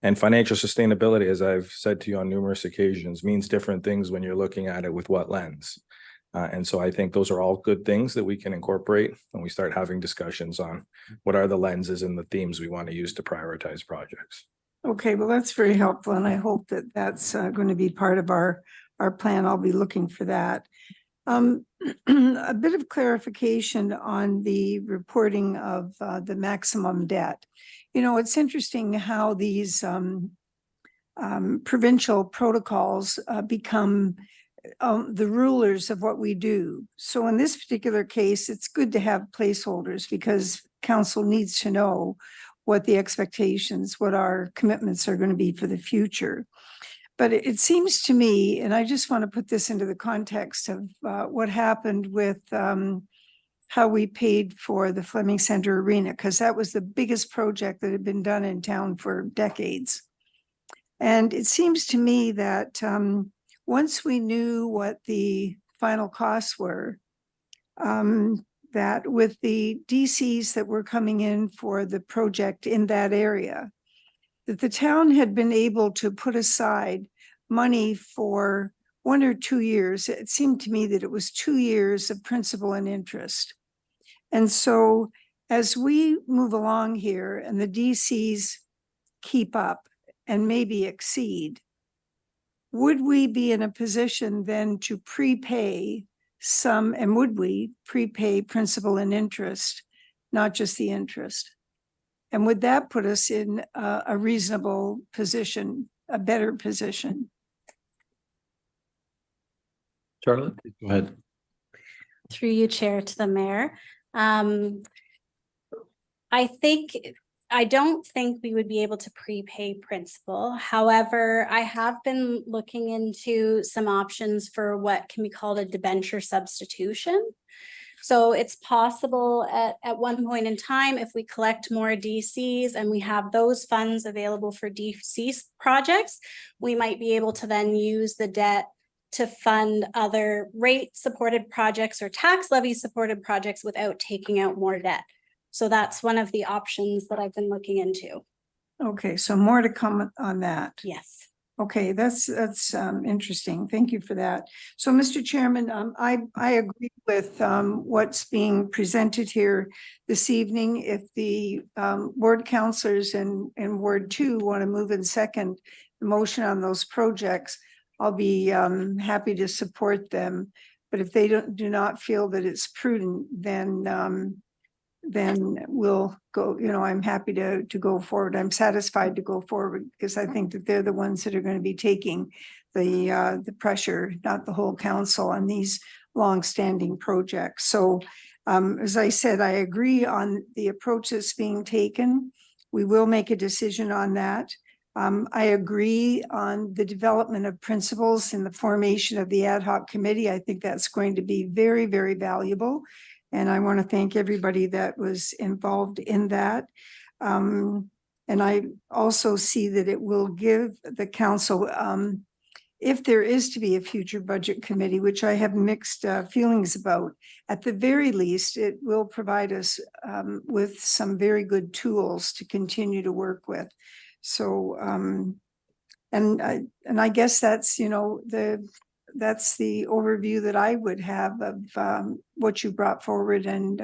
And financial sustainability, as I've said to you on numerous occasions, means different things when you're looking at it with what lens. And so I think those are all good things that we can incorporate when we start having discussions on what are the lenses and the themes we want to use to prioritize projects. Okay, well, that's very helpful. And I hope that that's going to be part of our our plan, I'll be looking for that. A bit of clarification on the reporting of the maximum debt. You know, it's interesting how these provincial protocols become the rulers of what we do. So in this particular case, it's good to have placeholders because council needs to know what the expectations, what our commitments are going to be for the future. But it seems to me, and I just want to put this into the context of what happened with how we paid for the Fleming Center Arena, because that was the biggest project that had been done in town for decades. And it seems to me that once we knew what the final costs were, that with the DCs that were coming in for the project in that area, that the town had been able to put aside money for 1 or 2 years. It seemed to me that it was 2 years of principal and interest. And so as we move along here and the DCs keep up and maybe exceed, would we be in a position then to prepay some, and would we prepay principal and interest, not just the interest? And would that put us in a reasonable position, a better position? Charlotte, go ahead. Through you, Chair, to the mayor. I don't think we would be able to prepay principal. However, I have been looking into some options for what can be called a debenture substitution. So it's possible at one point in time, if we collect more DCs and we have those funds available for DC projects, we might be able to then use the debt to fund other rate supported projects or tax levy supported projects without taking out more debt. So that's one of the options that I've been looking into. Okay, so more to come on that. Yes. Okay, that's interesting. Thank you for that. So, Mr. Chairman, I agree with what's being presented here this evening. If the ward councillors in Ward 2 want to move and second the motion on those projects, I'll be happy to support them. But if they do not feel that it's prudent, then we'll go, you know, I'm happy to go forward. I'm satisfied to go forward because I think that they're the ones that are going to be taking the pressure, not the whole council, on these long-standing projects. So as I said, I agree on the approach that's being taken. We will make a decision on that. I agree on the development of principles in the formation of the ad hoc committee. I think that's going to be very, very valuable. And I want to thank everybody that was involved in that. And I also see that it will give the council, if there is to be a future budget committee, which I have mixed feelings about, at the very least, it will provide us with some very good tools to continue to work with. So, and I guess that's, you know, that's the overview that I would have of what you brought forward and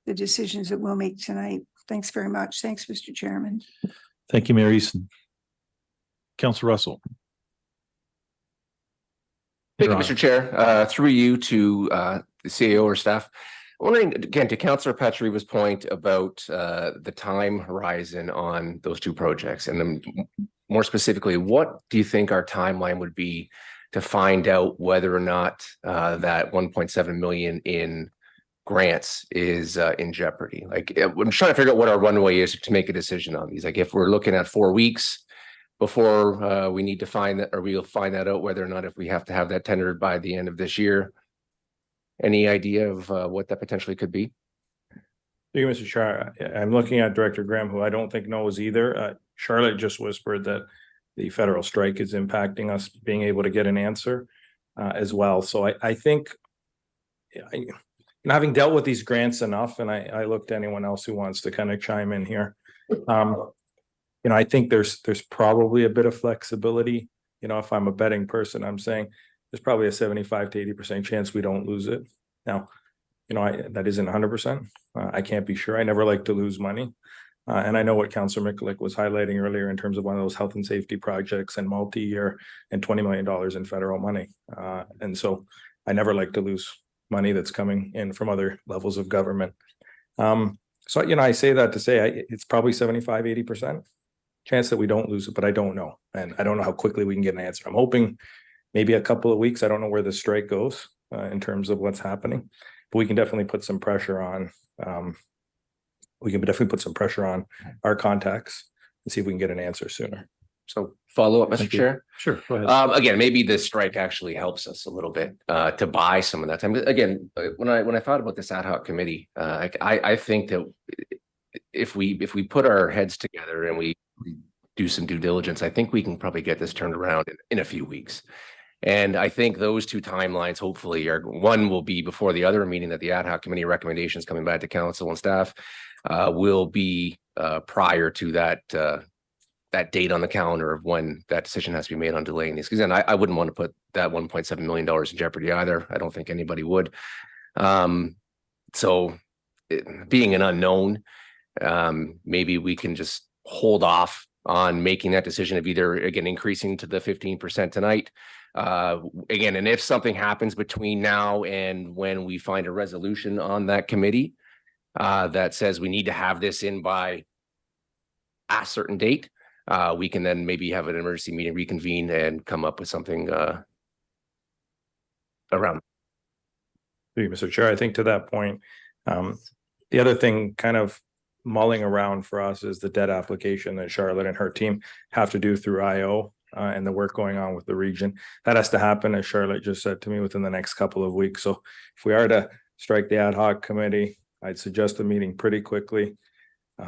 the decisions that we'll make tonight. Thanks very much. Thanks, Mr. Chairman. Thank you, Mayor Easton. Councillor Russell. Thank you, Your Mr. Chair. Through you to the CAO or staff. Wondering again to Councillor Petriva's point about the time horizon on those two projects, and then more specifically, what do you think our timeline would be to find out whether or not that 1.7 million in grants is in jeopardy? Like, I'm trying to figure out what our runway is to make a decision on these. Like, if we're looking at 4 weeks before we need to find that, or we'll find that out whether or not if we have to have that tendered by the end of this year. Any idea of what that potentially could be? Thank you, Mr. Chair. I'm looking at Director Graham, who I don't think knows either. Charlotte just whispered that the federal strike is impacting us being able to get an answer as well. So I think, having dealt with these grants enough, and I look to anyone else who wants to kind of chime in here. I think there's probably a bit of flexibility. If I'm a betting person, I'm saying there's probably a 75 to 80% chance we don't lose it. Now, that isn't 100%. I can't be sure. I never like to lose money. And I know what Councillor Mikulik was highlighting earlier in terms of one of those health and safety projects and multi-year and $20 million in federal money. And so I never like to lose money that's coming in from other levels of government. So, you know, I say that to say it's probably 75-80% chance that we don't lose it, but I don't know. And I don't know how quickly we can get an answer. I'm hoping maybe a couple of weeks. I don't know where the strike goes in terms of what's happening, but we can definitely put some pressure on. We can definitely put some pressure on our contacts and see if we can get an answer sooner. So follow up, Mr. Thank you. Chair. Sure, go ahead. Again, maybe the strike actually helps us a little bit to buy some of that time. Again, when I thought about this ad hoc committee, I think that if we put our heads together and we do some due diligence, I think we can probably get this turned around in a few weeks. And I think those two timelines hopefully are, one will be before the other, meaning that the ad hoc committee recommendations coming back to council and staff will be prior to that date on the calendar of when that decision has to be made on delaying these. Because then I wouldn't want to put that $1.7 million in jeopardy either. I don't think anybody would. So being an unknown, maybe we can just hold off on making that decision of either, again, increasing to the 15% tonight. Again, and if something happens between now and when we find a resolution on that committee that says we need to have this in by a certain date, we can then maybe have an emergency meeting, reconvene, and come up with something around. Thank you, Mr. Chair. I think to that point, the other thing kind of mulling around for us is the debt application that Charlotte and her team have to do through IO and the work going on with the region. That has to happen, as Charlotte just said to me, within the next couple of weeks. So if we are to strike the ad hoc committee, I'd suggest a meeting pretty quickly.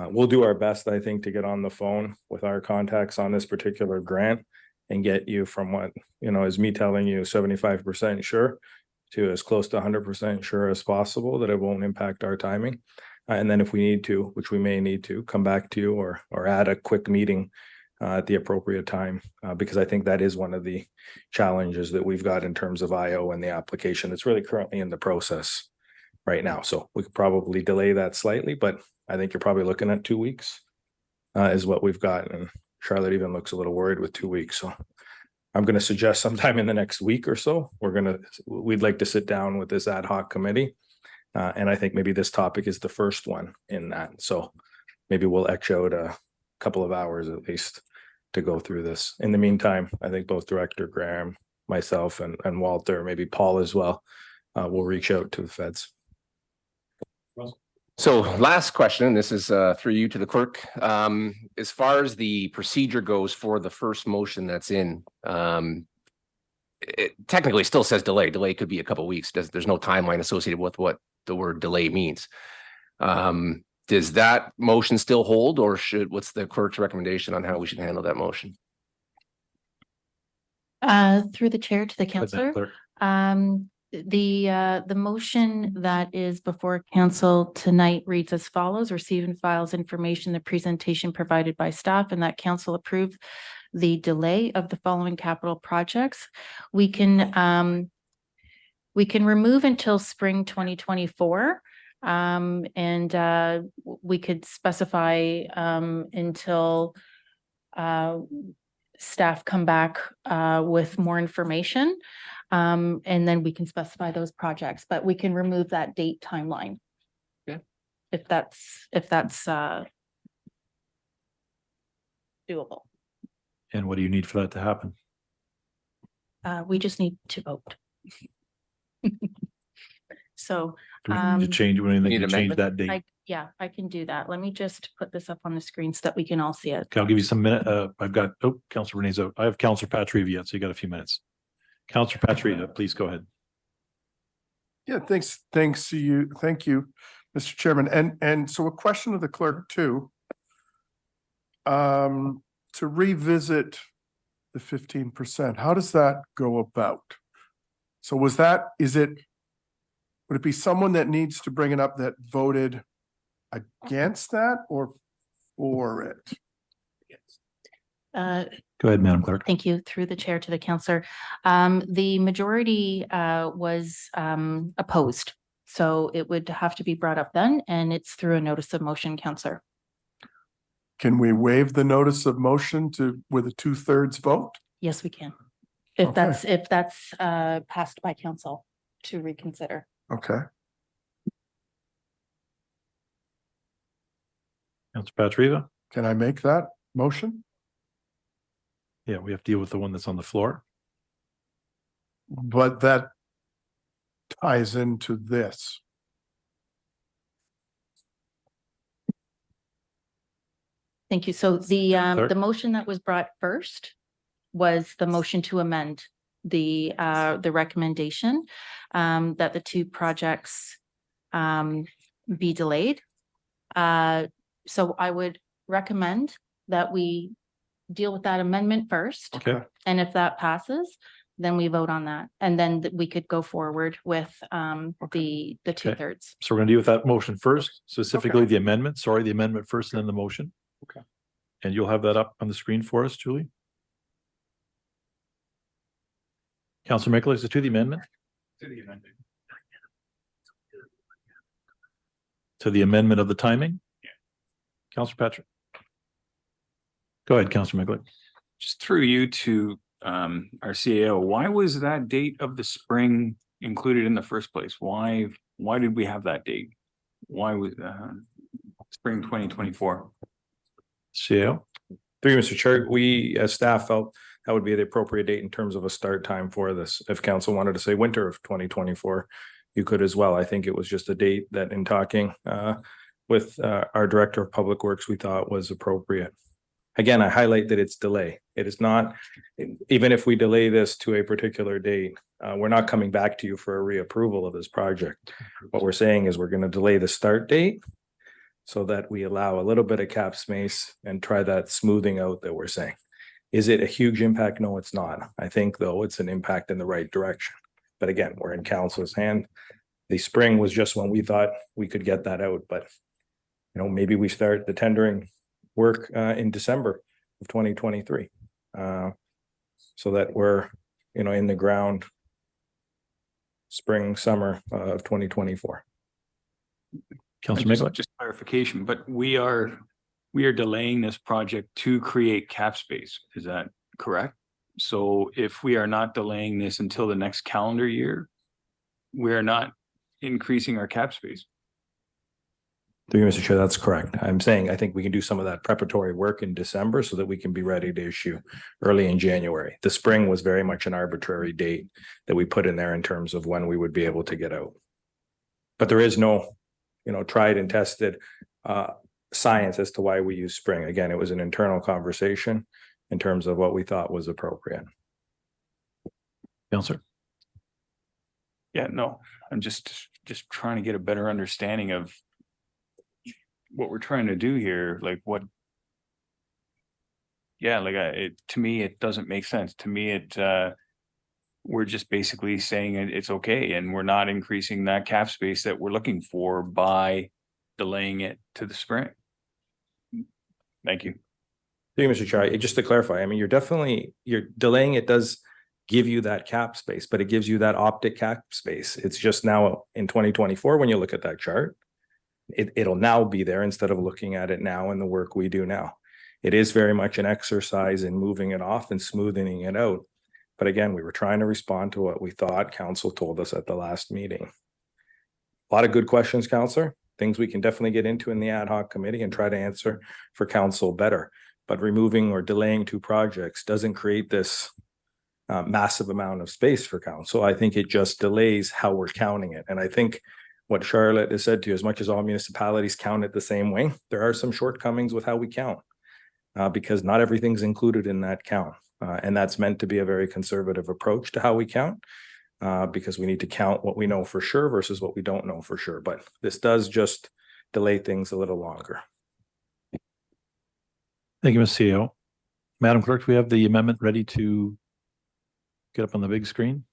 We'll do our best, I think, to get on the phone with our contacts on this particular grant and get you from what, you know, is me telling you 75% sure to as close to 100% sure as possible that it won't impact our timing. And then if we need to, which we may need to, come back to you or add a quick meeting at the appropriate time, because I think that is one of the challenges that we've got in terms of IO and the application that's really currently in the process right now. So we could probably delay that slightly, but I think you're probably looking at 2 weeks is what we've got. And Charlotte even looks a little worried with 2 weeks. So I'm going to suggest sometime in the next week or so, we'd like to sit down with this ad hoc committee. And I think maybe this topic is the first one in that. So maybe we'll etch out a couple of hours at least to go through this. In the meantime, I think both Director Graham, myself, and Walter, maybe Paul as well, will reach out to the feds. So last question, this is through you to the clerk. As far as the procedure goes for the first motion that's in, it technically still says delay. Delay could be a couple of weeks. There's no timeline associated with what the word delay means. Does that motion still hold, or what's the clerk's recommendation on how we should handle that motion? Through the chair to the councillor. The motion that is before council tonight reads as follows: receive and files information, the presentation provided by staff, and that council approve the delay of the following capital projects. We can remove until spring 2024. And we could specify until staff come back with more information. And then we can specify those projects, but we can remove that date timeline. Yeah. If that's doable. And what do you need for that to happen? We just need to vote. So Do we need to change anything to change that date? I can do that. Let me just put this up on the screen so that we can all see it. Okay, I'll give you some minute. I've got, Councilor Renee's out. I have Councilor Patriva yet, so you got a few minutes. Councilor Patriva, please go ahead. Yeah, thanks to you. Thank you, Mr. Chairman. And so a question to the clerk too. To revisit the 15%, how does that go about? So would it be someone that needs to bring it up that voted against that or for it? Go ahead, Madam Clerk. Thank you. Through the chair to the councillor. The majority was opposed. So it would have to be brought up then, and it's through a notice of motion, councillor. Can we waive the notice of motion with a 2/3 vote? Yes, we can. Okay. If that's passed by council to reconsider. Okay, Councillor Patriva? can I make that motion? Yeah, we have to deal with the one that's on the floor. But that ties into this. Thank you. So the Clerk? motion that was brought first was the motion to amend the recommendation that the two projects be delayed. So I would recommend that we deal with that amendment first. Okay. And if that passes, then we vote on that. And then we could go forward with the 2/3. So we're gonna deal with that motion first, specifically the amendment. Sorry, the amendment first and then the motion. Okay. And you'll have that up on the screen for us, Julie? Councillor Michael, is it to the amendment? To the amendment. To the amendment of the timing? Yeah. Councillor Patrick. Go ahead, Councillor Michael. Just through you to our CAO, why was that date of the spring included in the first place? Why did we have that date? Why was spring 2024? CAO? Through you, Mr. Chair, we as staff felt that would be the appropriate date in terms of a start time for this. If council wanted to say winter of 2024, you could as well. I think it was just a date that in talking with our Director of Public Works, we thought was appropriate. Again, I highlight that it's delay. It is not, even if we delay this to a particular date, we're not coming back to you for a reapproval of this project. What we're saying is we're going to delay the start date so that we allow a little bit of cap space and try that smoothing out that we're saying. Is it a huge impact? No, it's not. I think though it's an impact in the right direction. But again, we're in council's hand. The spring was just when we thought we could get that out, but maybe we start the tendering work in December of 2023. So that we're, in the ground spring, summer of 2024. Councillor Michael? Just clarification, but we are delaying this project to create cap space. Is that correct? So if we are not delaying this until the next calendar year, we are not increasing our cap space. Through you, Mr. Chair, that's correct. I'm saying I think we can do some of that preparatory work in December so that we can be ready to issue early in January. The spring was very much an arbitrary date that we put in there in terms of when we would be able to get out. But there is no, tried and tested science as to why we use spring. Again, it was an internal conversation in terms of what we thought was appropriate. Councillor? Yeah, no, I'm just trying to get a better understanding of what we're trying to do here, like what. Yeah, to me, it doesn't make sense. To me, we're just basically saying it's okay, and we're not increasing that cap space that we're looking for by delaying it to the spring. Thank you. Thank you, Mr. Chair. Just to clarify, I mean, you're delaying it does give you that cap space, but it gives you that optic cap space. It's just now in 2024, when you look at that chart, it'll now be there instead of looking at it now in the work we do now. It is very much an exercise in moving it off and smoothing it out. But again, we were trying to respond to what we thought council told us at the last meeting. A lot of good questions, Councillor. Things we can definitely get into in the ad hoc committee and try to answer for council better. But removing or delaying two projects doesn't create this massive amount of space for council. I think it just delays how we're counting it. And I think what Charlotte has said to you, as much as all municipalities count it the same way, there are some shortcomings with how we count because not everything's included in that count. And that's meant to be a very conservative approach to how we count because we need to count what we know for sure versus what we don't know for sure. But this does just delay things a little longer. Thank you, Ms. CEO. Madam Clerk, do we have the amendment ready to get up on the big screen?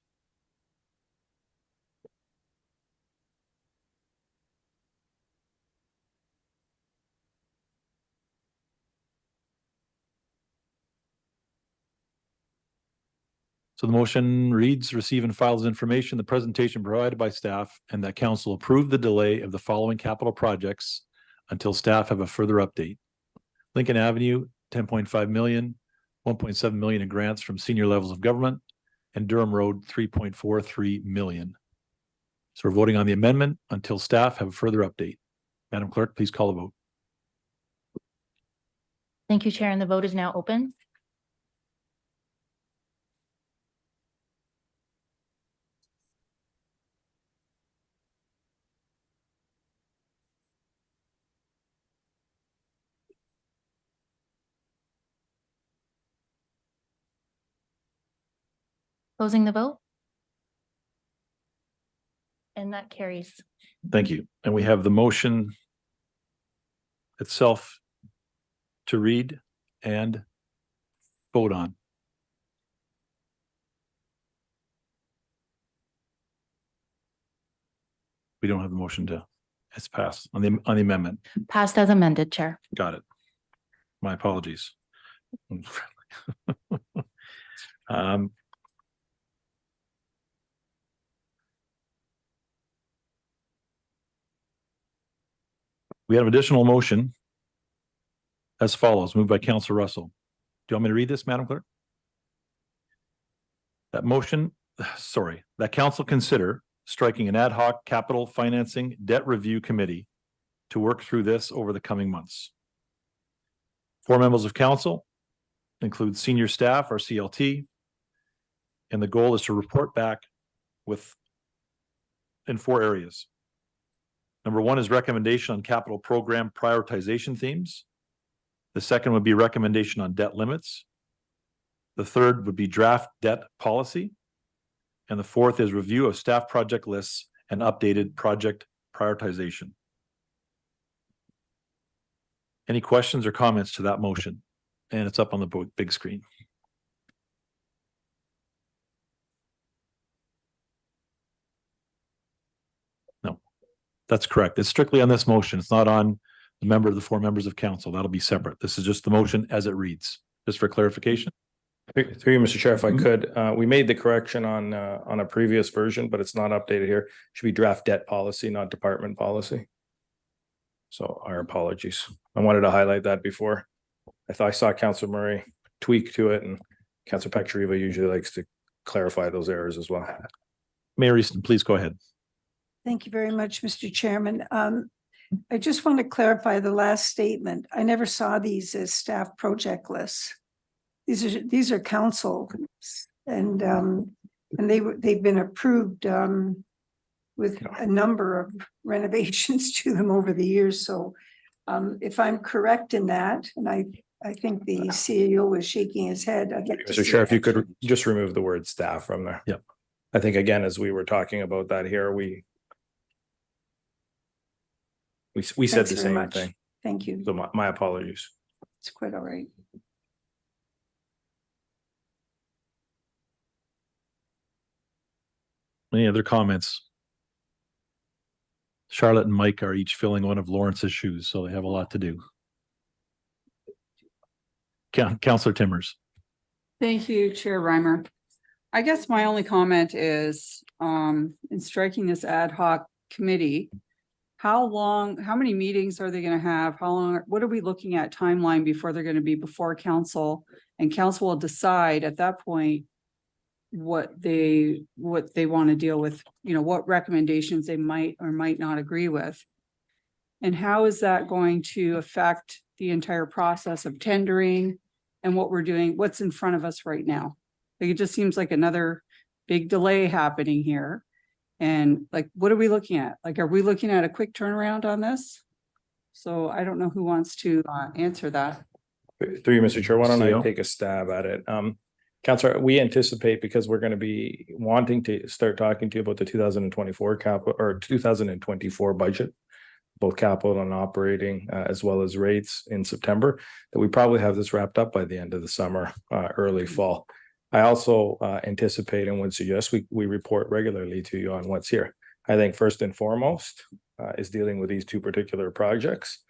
So the motion reads, receive and file as information, the presentation provided by staff and that council approve the delay of the following capital projects until staff have a further update. Lincoln Avenue, 10.5 million, 1.7 million in grants from senior levels of government, and Durham Road, 3.43 million. So we're voting on the amendment until staff have a further update. Madam Clerk, please call the vote. Thank you, Chair, and the vote is now open. Closing the vote. And that carries. Thank you. And we have the motion itself to read and vote on. We don't have the motion to, it's passed on the amendment. Passed as amended, Chair. Got it. My apologies. We have additional motion as follows, moved by Councillor Russell. Do you want me to read this, Madam Clerk? That motion, that council consider striking an ad hoc capital financing debt review committee to work through this over the coming months. 4 members of council include senior staff or CLT, and the goal is to report back in 4 areas. Number 1 is recommendation on capital program prioritization themes. The second would be recommendation on debt limits. The third would be draft debt policy. And the fourth is review of staff project lists and updated project prioritization. Any questions or comments to that motion? And it's up on the big screen. No, that's correct. It's strictly on this motion. It's not on the 4 members of council. That'll be separate. This is just the motion as it reads, just for clarification. Through you, Mr. Chair, if I could, we made the correction on a previous version, but it's not updated here. It should be draft debt policy, not department policy. So our apologies. I wanted to highlight that before. I saw Councillor Murray tweak to it, and Councillor Pachariva usually likes to clarify those errors as well. Mayor Easton, please go ahead. Thank you very much, Mr. Chairman. I just want to clarify the last statement. I never saw these as staff project lists. These are council, and they've been approved with a number of renovations to them over the years. So if I'm correct in that, and I think the CAO was shaking his head. I'd like to Mr. Chair, if you could just remove the word staff from there. Yep. I think again, as we were talking about that here, we said the same thing. Thank you. So my apologies. It's quite all right. Any other comments? Charlotte and Mike are each filling one of Lawrence's shoes, so they have a lot to do. Councillor Timmers. Thank you, Chair Reimer. I guess my only comment is in striking this ad hoc committee, how many meetings are they going to have? How long, what are we looking at timeline before they're going to be before council? And council will decide at that point what they want to deal with, what recommendations they might or might not agree with. And how is that going to affect the entire process of tendering and what we're doing, what's in front of us right now? Like, it just seems like another big delay happening here. And like, what are we looking at? Like, are we looking at a quick turnaround on this? So I don't know who wants to answer that. Through you, Mr. Chair, why don't I CEO? take a stab at it? Councillor, we anticipate, because we're going to be wanting to start talking to you about the 2024 capital or 2024 budget, both capital and operating, as well as rates in September, that we probably have this wrapped up by the end of the summer, early fall. I also anticipate and would suggest we report regularly to you on what's here. I think first and foremost is dealing with these 2 particular projects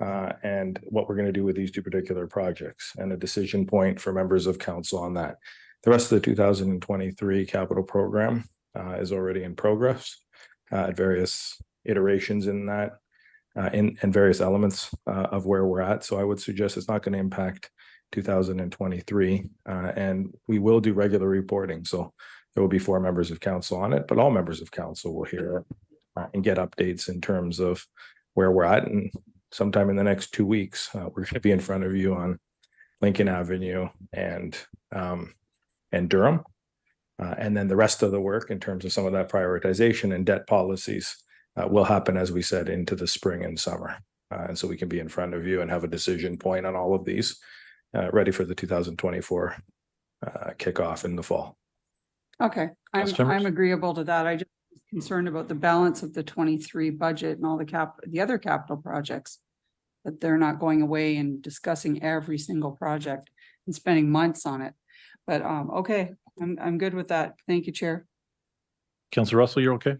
and what we're going to do with these 2 particular projects, and a decision point for members of council on that. The rest of the 2023 capital program is already in progress at various iterations in that. in various elements of where we're at. So I would suggest it's not going to impact 2023. And we will do regular reporting. So there will be 4 members of council on it, but all members of council will hear and get updates in terms of where we're at. And sometime in the next 2 weeks, we're going to be in front of you on Lincoln Avenue and Durham. And then the rest of the work in terms of some of that prioritization and debt policies will happen, as we said, into the spring and summer. And so we can be in front of you and have a decision point on all of these, ready for the 2024 kickoff in the fall. Okay, Council I'm members? agreeable to that. I just was concerned about the balance of the 23 budget and all the other capital projects. That they're not going away and discussing every single project and spending months on it. But okay, I'm good with that. Thank you, Chair. Councillor Russell, you're okay?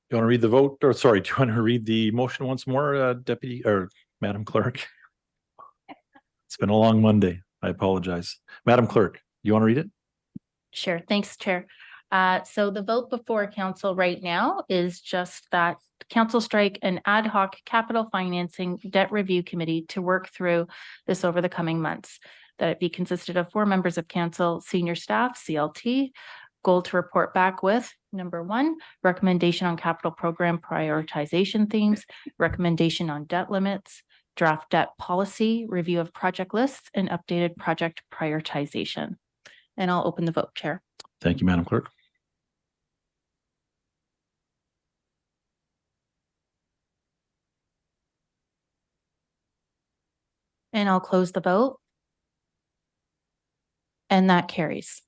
You want to read the vote, or sorry, do you want to read the motion once more, Deputy or Madam Clerk? It's been a long Monday. I apologize. Madam Clerk, you want to read it? Sure. Thanks, Chair. So the vote before council right now is just that council strike an ad hoc capital financing debt review committee to work through this over the coming months. That it be consisted of 4 members of council, senior staff, CLT, goal to report back with 1, recommendation on capital program prioritization themes, recommendation on debt limits, draft debt policy, review of project lists, and updated project prioritization. And I'll open the vote, Chair. Thank you, Madam Clerk. And I'll close the vote. And that carries.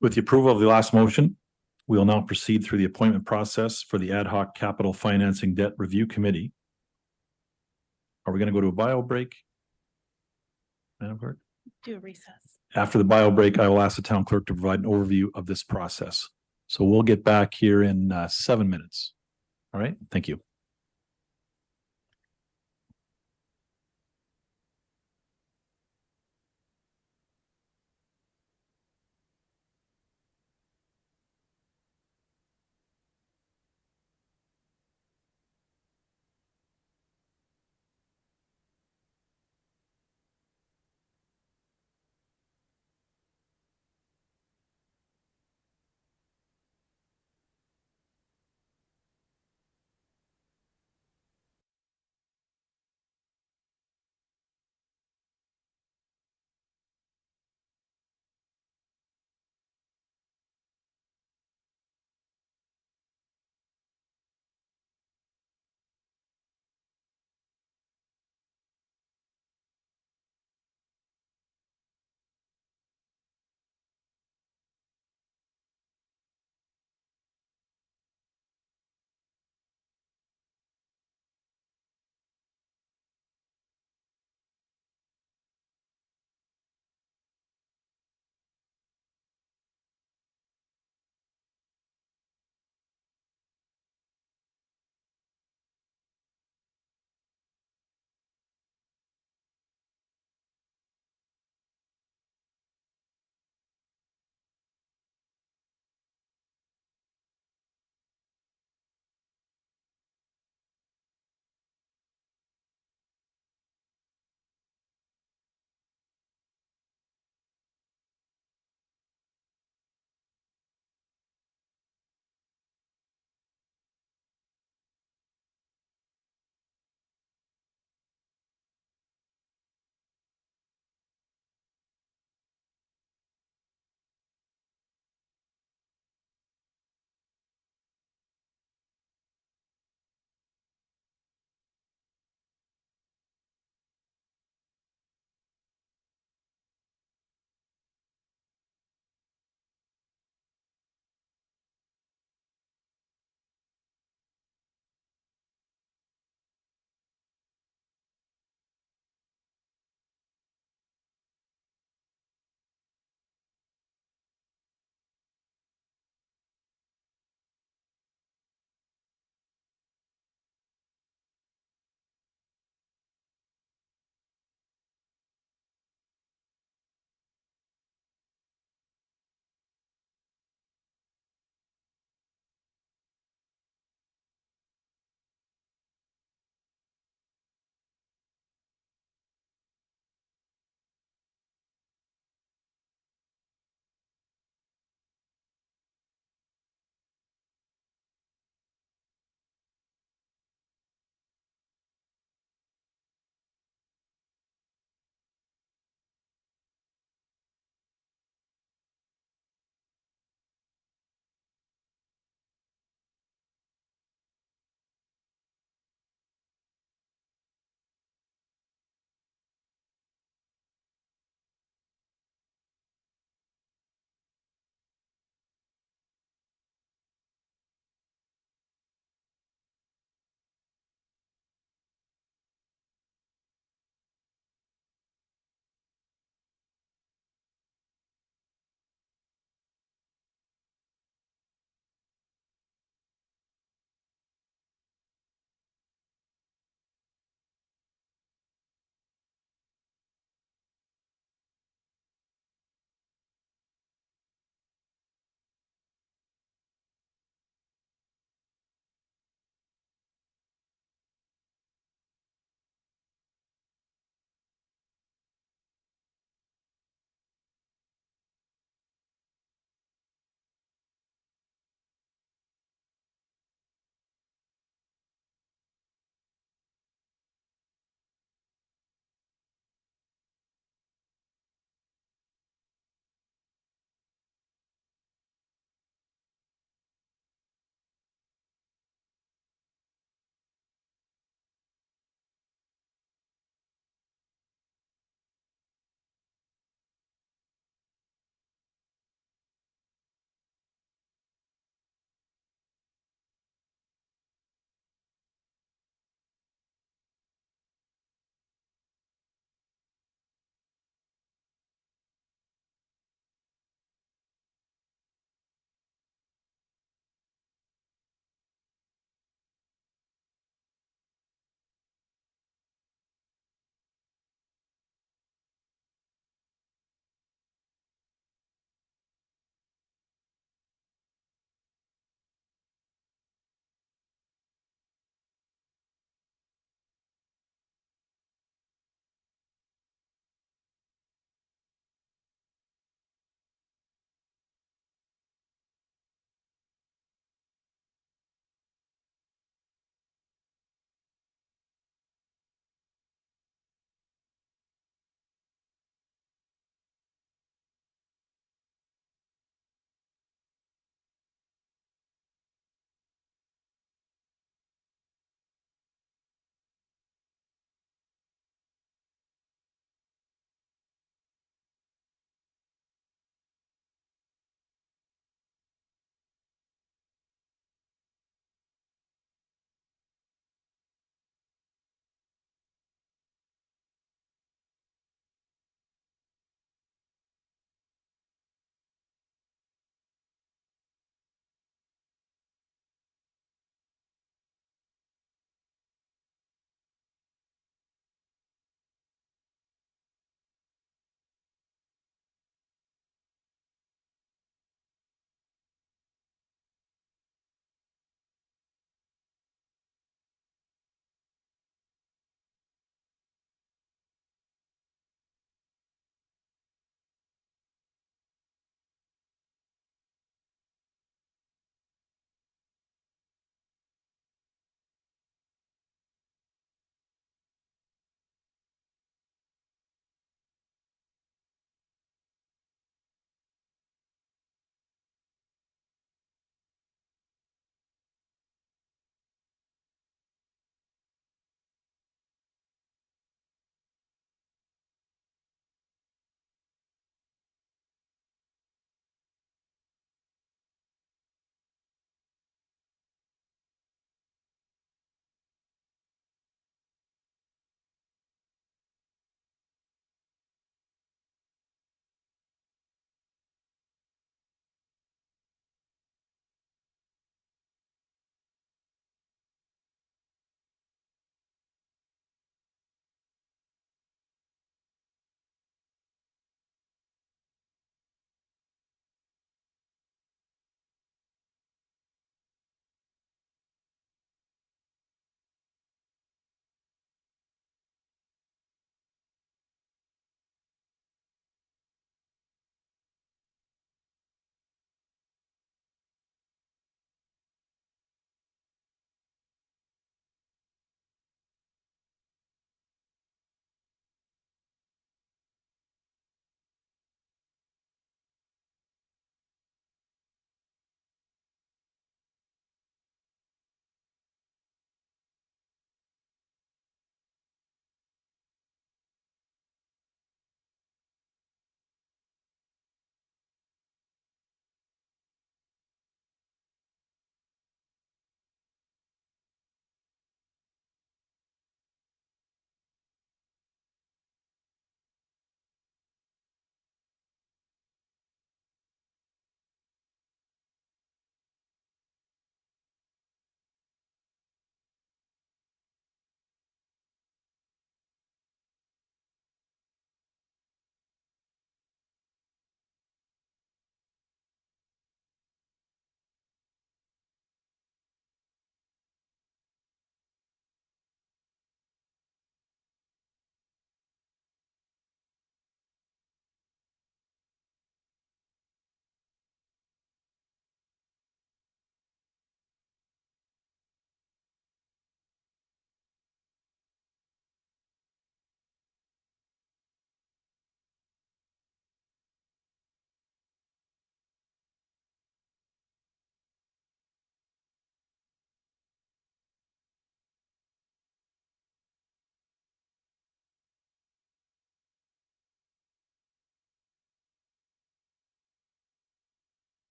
With the approval of the last motion, we will now proceed through the appointment process for the Ad hoc Capital Financing Debt Review Committee. Are we going to go to a bio break? Madam Clerk? Do a recess. After the bio break, I will ask the town clerk to provide an overview of this process. So we'll get back here in 7 minutes. All right, thank you.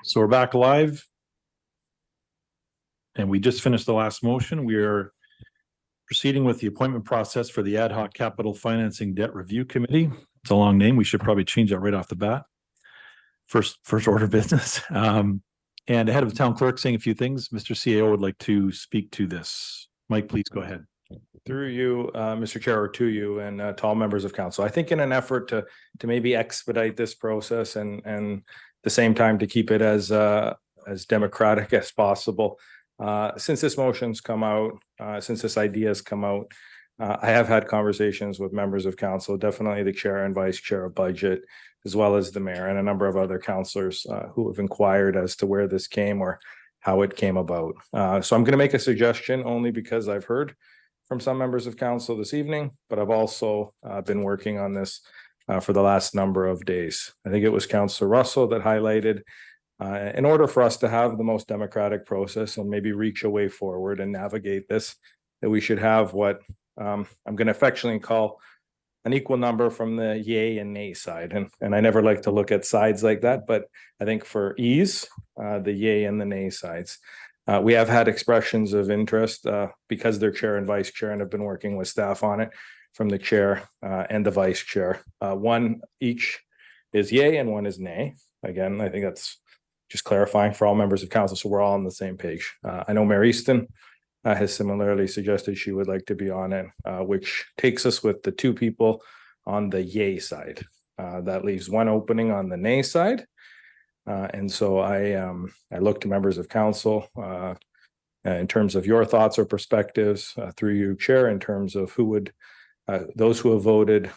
So we're back live. And we just finished the last motion. We are proceeding with the appointment process for the Ad hoc Capital Financing Debt Review Committee. It's a long name. We should probably change that right off the bat. First order of business. And ahead of the town clerk saying a few things, Mr. CAO would like to speak to this. Mike, please go ahead. Through you, Mr. Chair, or to you and to all members of council. I think in an effort to maybe expedite this process and the same time to keep it as democratic as possible. Since this motion's come out, since this idea has come out, I have had conversations with members of council, definitely the chair and vice chair of budget, as well as the mayor and a number of other councillors who have inquired as to where this came or how it came about. So I'm going to make a suggestion only because I've heard from some members of council this evening, but I've also been working on this for the last number of days. I think it was Councillor Russell that highlighted in order for us to have the most democratic process and maybe reach a way forward and navigate this, that we should have what I'm going to affectionately call an equal number from the yay and nay side. And I never like to look at sides like that, but I think for ease, the yay and the nay sides. We have had expressions of interest because they're chair and vice chair and have been working with staff on it from the chair and the vice chair. One each is yay and one is nay. Again, I think that's just clarifying for all members of council, so we're all on the same page. I know Mayor Easton has similarly suggested she would like to be on it, which takes us with the two people on the yay side. That leaves one opening on the nay side. And so I look to members of council in terms of your thoughts or perspectives through you, Chair, in terms of who would, those who have voted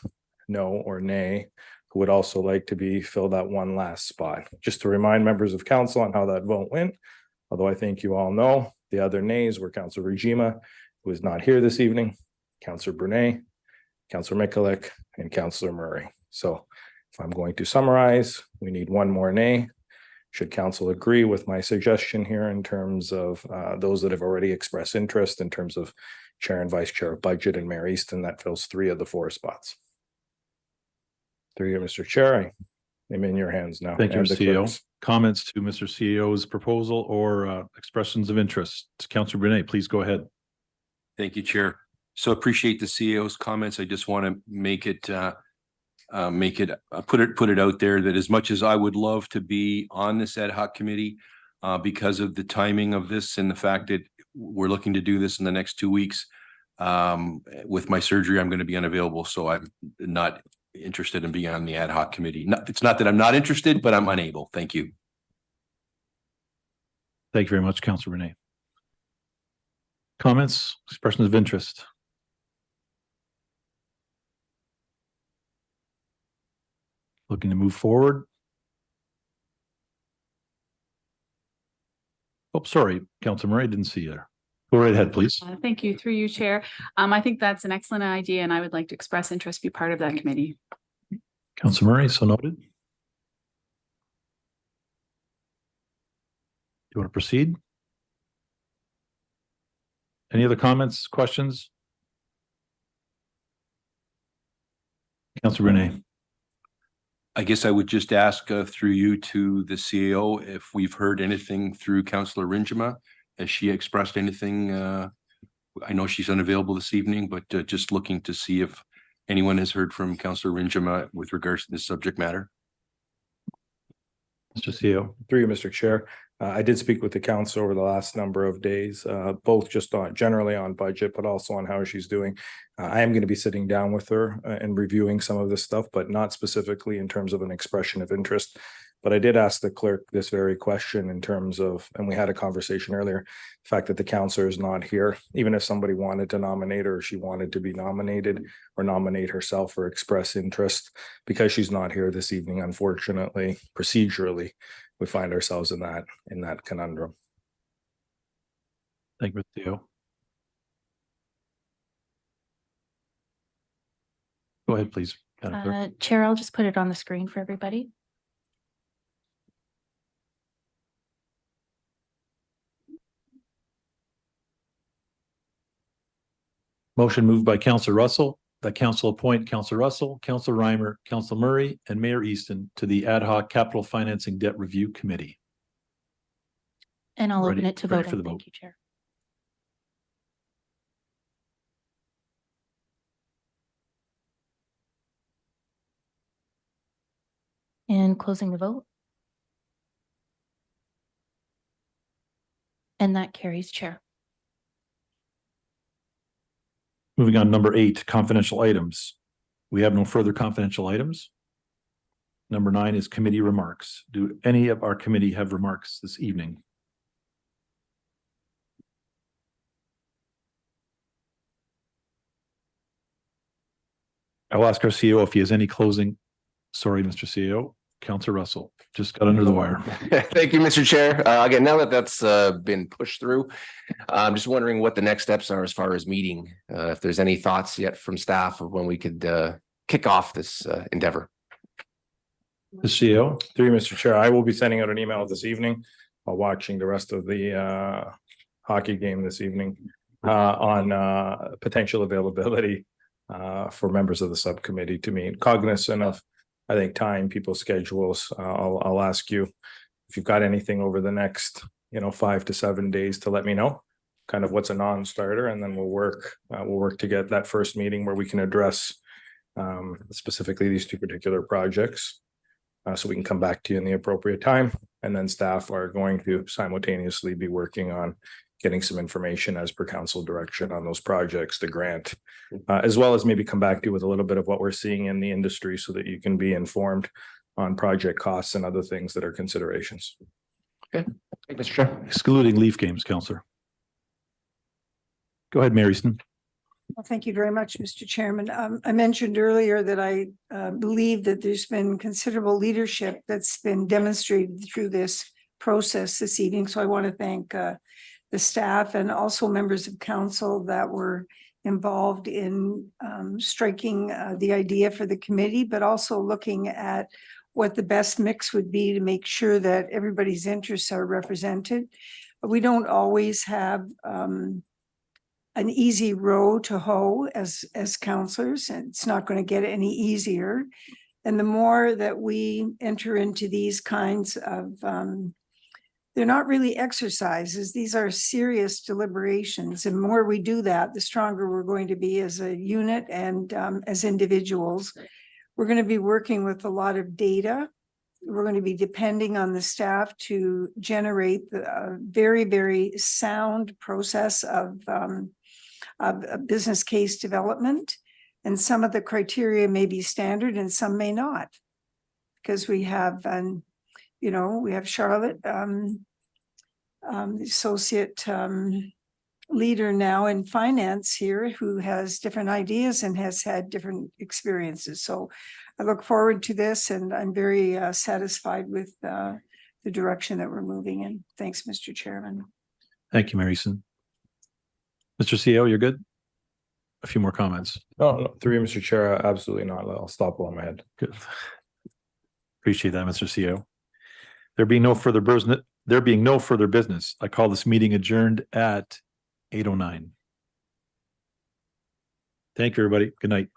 no or nay, who would also like to fill that one last spot. Just to remind members of council on how that vote went, although I think you all know, the other nays were Councillor Regima, who is not here this evening, Councillor Brunet, Councillor Mikulik, and Councillor Murray. So if I'm going to summarize, we need one more nay. Should council agree with my suggestion here in terms of those that have already expressed interest in terms of chair and vice chair of budget and Mayor Easton, that fills 3 of the 4 spots. Through you, Mr. Chair, I'm in your hands now. Thank you, And the CEO. clerks. Comments to Mr. CEO's proposal or expressions of interest? Councillor Brunet, please go ahead. Thank you, Chair. So appreciate the CEO's comments. I just want to put it out there that as much as I would love to be on this ad hoc committee, because of the timing of this and the fact that we're looking to do this in the next 2 weeks, with my surgery, I'm going to be unavailable. So I'm not interested in being on the ad hoc committee. It's not that I'm not interested, but I'm unable. Thank you. Thank you very much, Councillor Brunet. Comments, expressions of interest? Looking to move forward? Oh, sorry, Councillor Murray, didn't see you there. Go right ahead, please. Thank you. Through you, Chair. I think that's an excellent idea and I would like to express interest, be part of that committee. Councillor Murray, so noted. Do you want to proceed? Any other comments, questions? Councillor Brunet. I guess I would just ask through you to the CEO if we've heard anything through Councillor Ringema. Has she expressed anything? I know she's unavailable this evening, but just looking to see if anyone has heard from Councillor Ringema with regards to this subject matter. Mr. CEO. Through you, Mr. Chair. I did speak with the council over the last number of days, both just generally on budget, but also on how she's doing. I am going to be sitting down with her and reviewing some of this stuff, but not specifically in terms of an expression of interest. But I did ask the clerk this very question in terms of, and we had a conversation earlier, the fact that the councillor is not here, even if somebody wanted to nominate her, or she wanted to be nominated or nominate herself or express interest, because she's not here this evening, unfortunately, procedurally, we find ourselves in that conundrum. Thank you, Mr. CEO. Go ahead, please. Chair, I'll just put it on the screen for everybody. Motion moved by Councillor Russell, that council appoint Council Russell, Council Reimer, Council Murray, and Mayor Easton to the Ad hoc Capital Financing Debt Review Committee. And I'll open Ready- it to ready vote. for the Thank vote. you, Chair. And closing the vote. And that carries, Chair. Moving on, number 8, confidential items. We have no further confidential items. Number 9 is committee remarks. Do any of our committee have remarks this evening? I'll ask our CEO if he has any closing. Sorry, Mr. CEO. Councilor Russell just got under the wire. Thank you, Mr. Chair. Again, now that that's been pushed through, I'm just wondering what the next steps are as far as meeting. If there's any thoughts yet from staff of when we could kick off this endeavor. The CEO, Through you, Mr. Chair, I will be sending out an email this evening while watching the rest of the hockey game this evening on potential availability for members of the subcommittee to meet. Cognizant of, I think, time, people's schedules. I'll ask you if you've got anything over the next, 5 to 7 days to let me know kind of what's a non-starter, and then we'll work to get that first meeting where we can address specifically these 2 particular projects. So we can come back to you in the appropriate time, and then staff are going to simultaneously be working on getting some information as per council direction on those projects, the grant, as well as maybe come back to you with a little bit of what we're seeing in the industry so that you can be informed on project costs and other things that are considerations. Okay, thank you, Mr. Chair. excluding Leaf games, Councilor. Go ahead, Mayor Easton. Well, thank you very much, Mr. Chairman. I mentioned earlier that I believe that there's been considerable leadership that's been demonstrated through this process this evening. So I want to thank the staff and also members of council that were involved in striking the idea for the committee, but also looking at what the best mix would be to make sure that everybody's interests are represented. We don't always have an easy row to hoe as counselors, and it's not going to get any easier. And the more that we enter into these kinds of they're not really exercises. These are serious deliberations. And the more we do that, the stronger we're going to be as a unit and as individuals. We're going to be working with a lot of data. We're going to be depending on the staff to generate the very, very sound process of a business case development. And some of the criteria may be standard and some may not. Because we have we have Charlotte, the associate leader now in finance here, who has different ideas and has had different experiences. So I look forward to this, and I'm very satisfied with the direction that we're moving in. Thanks, Mr. Chairman. Thank you, Mayor Easton. Mr. CEO, you're good? A few more comments. No, through you, Mr. Chair, absolutely not. I'll stop while I'm ahead. Good. Appreciate that, Mr. CEO. There being no further business, I call this meeting adjourned at 8:09. Thank you, everybody. Good night.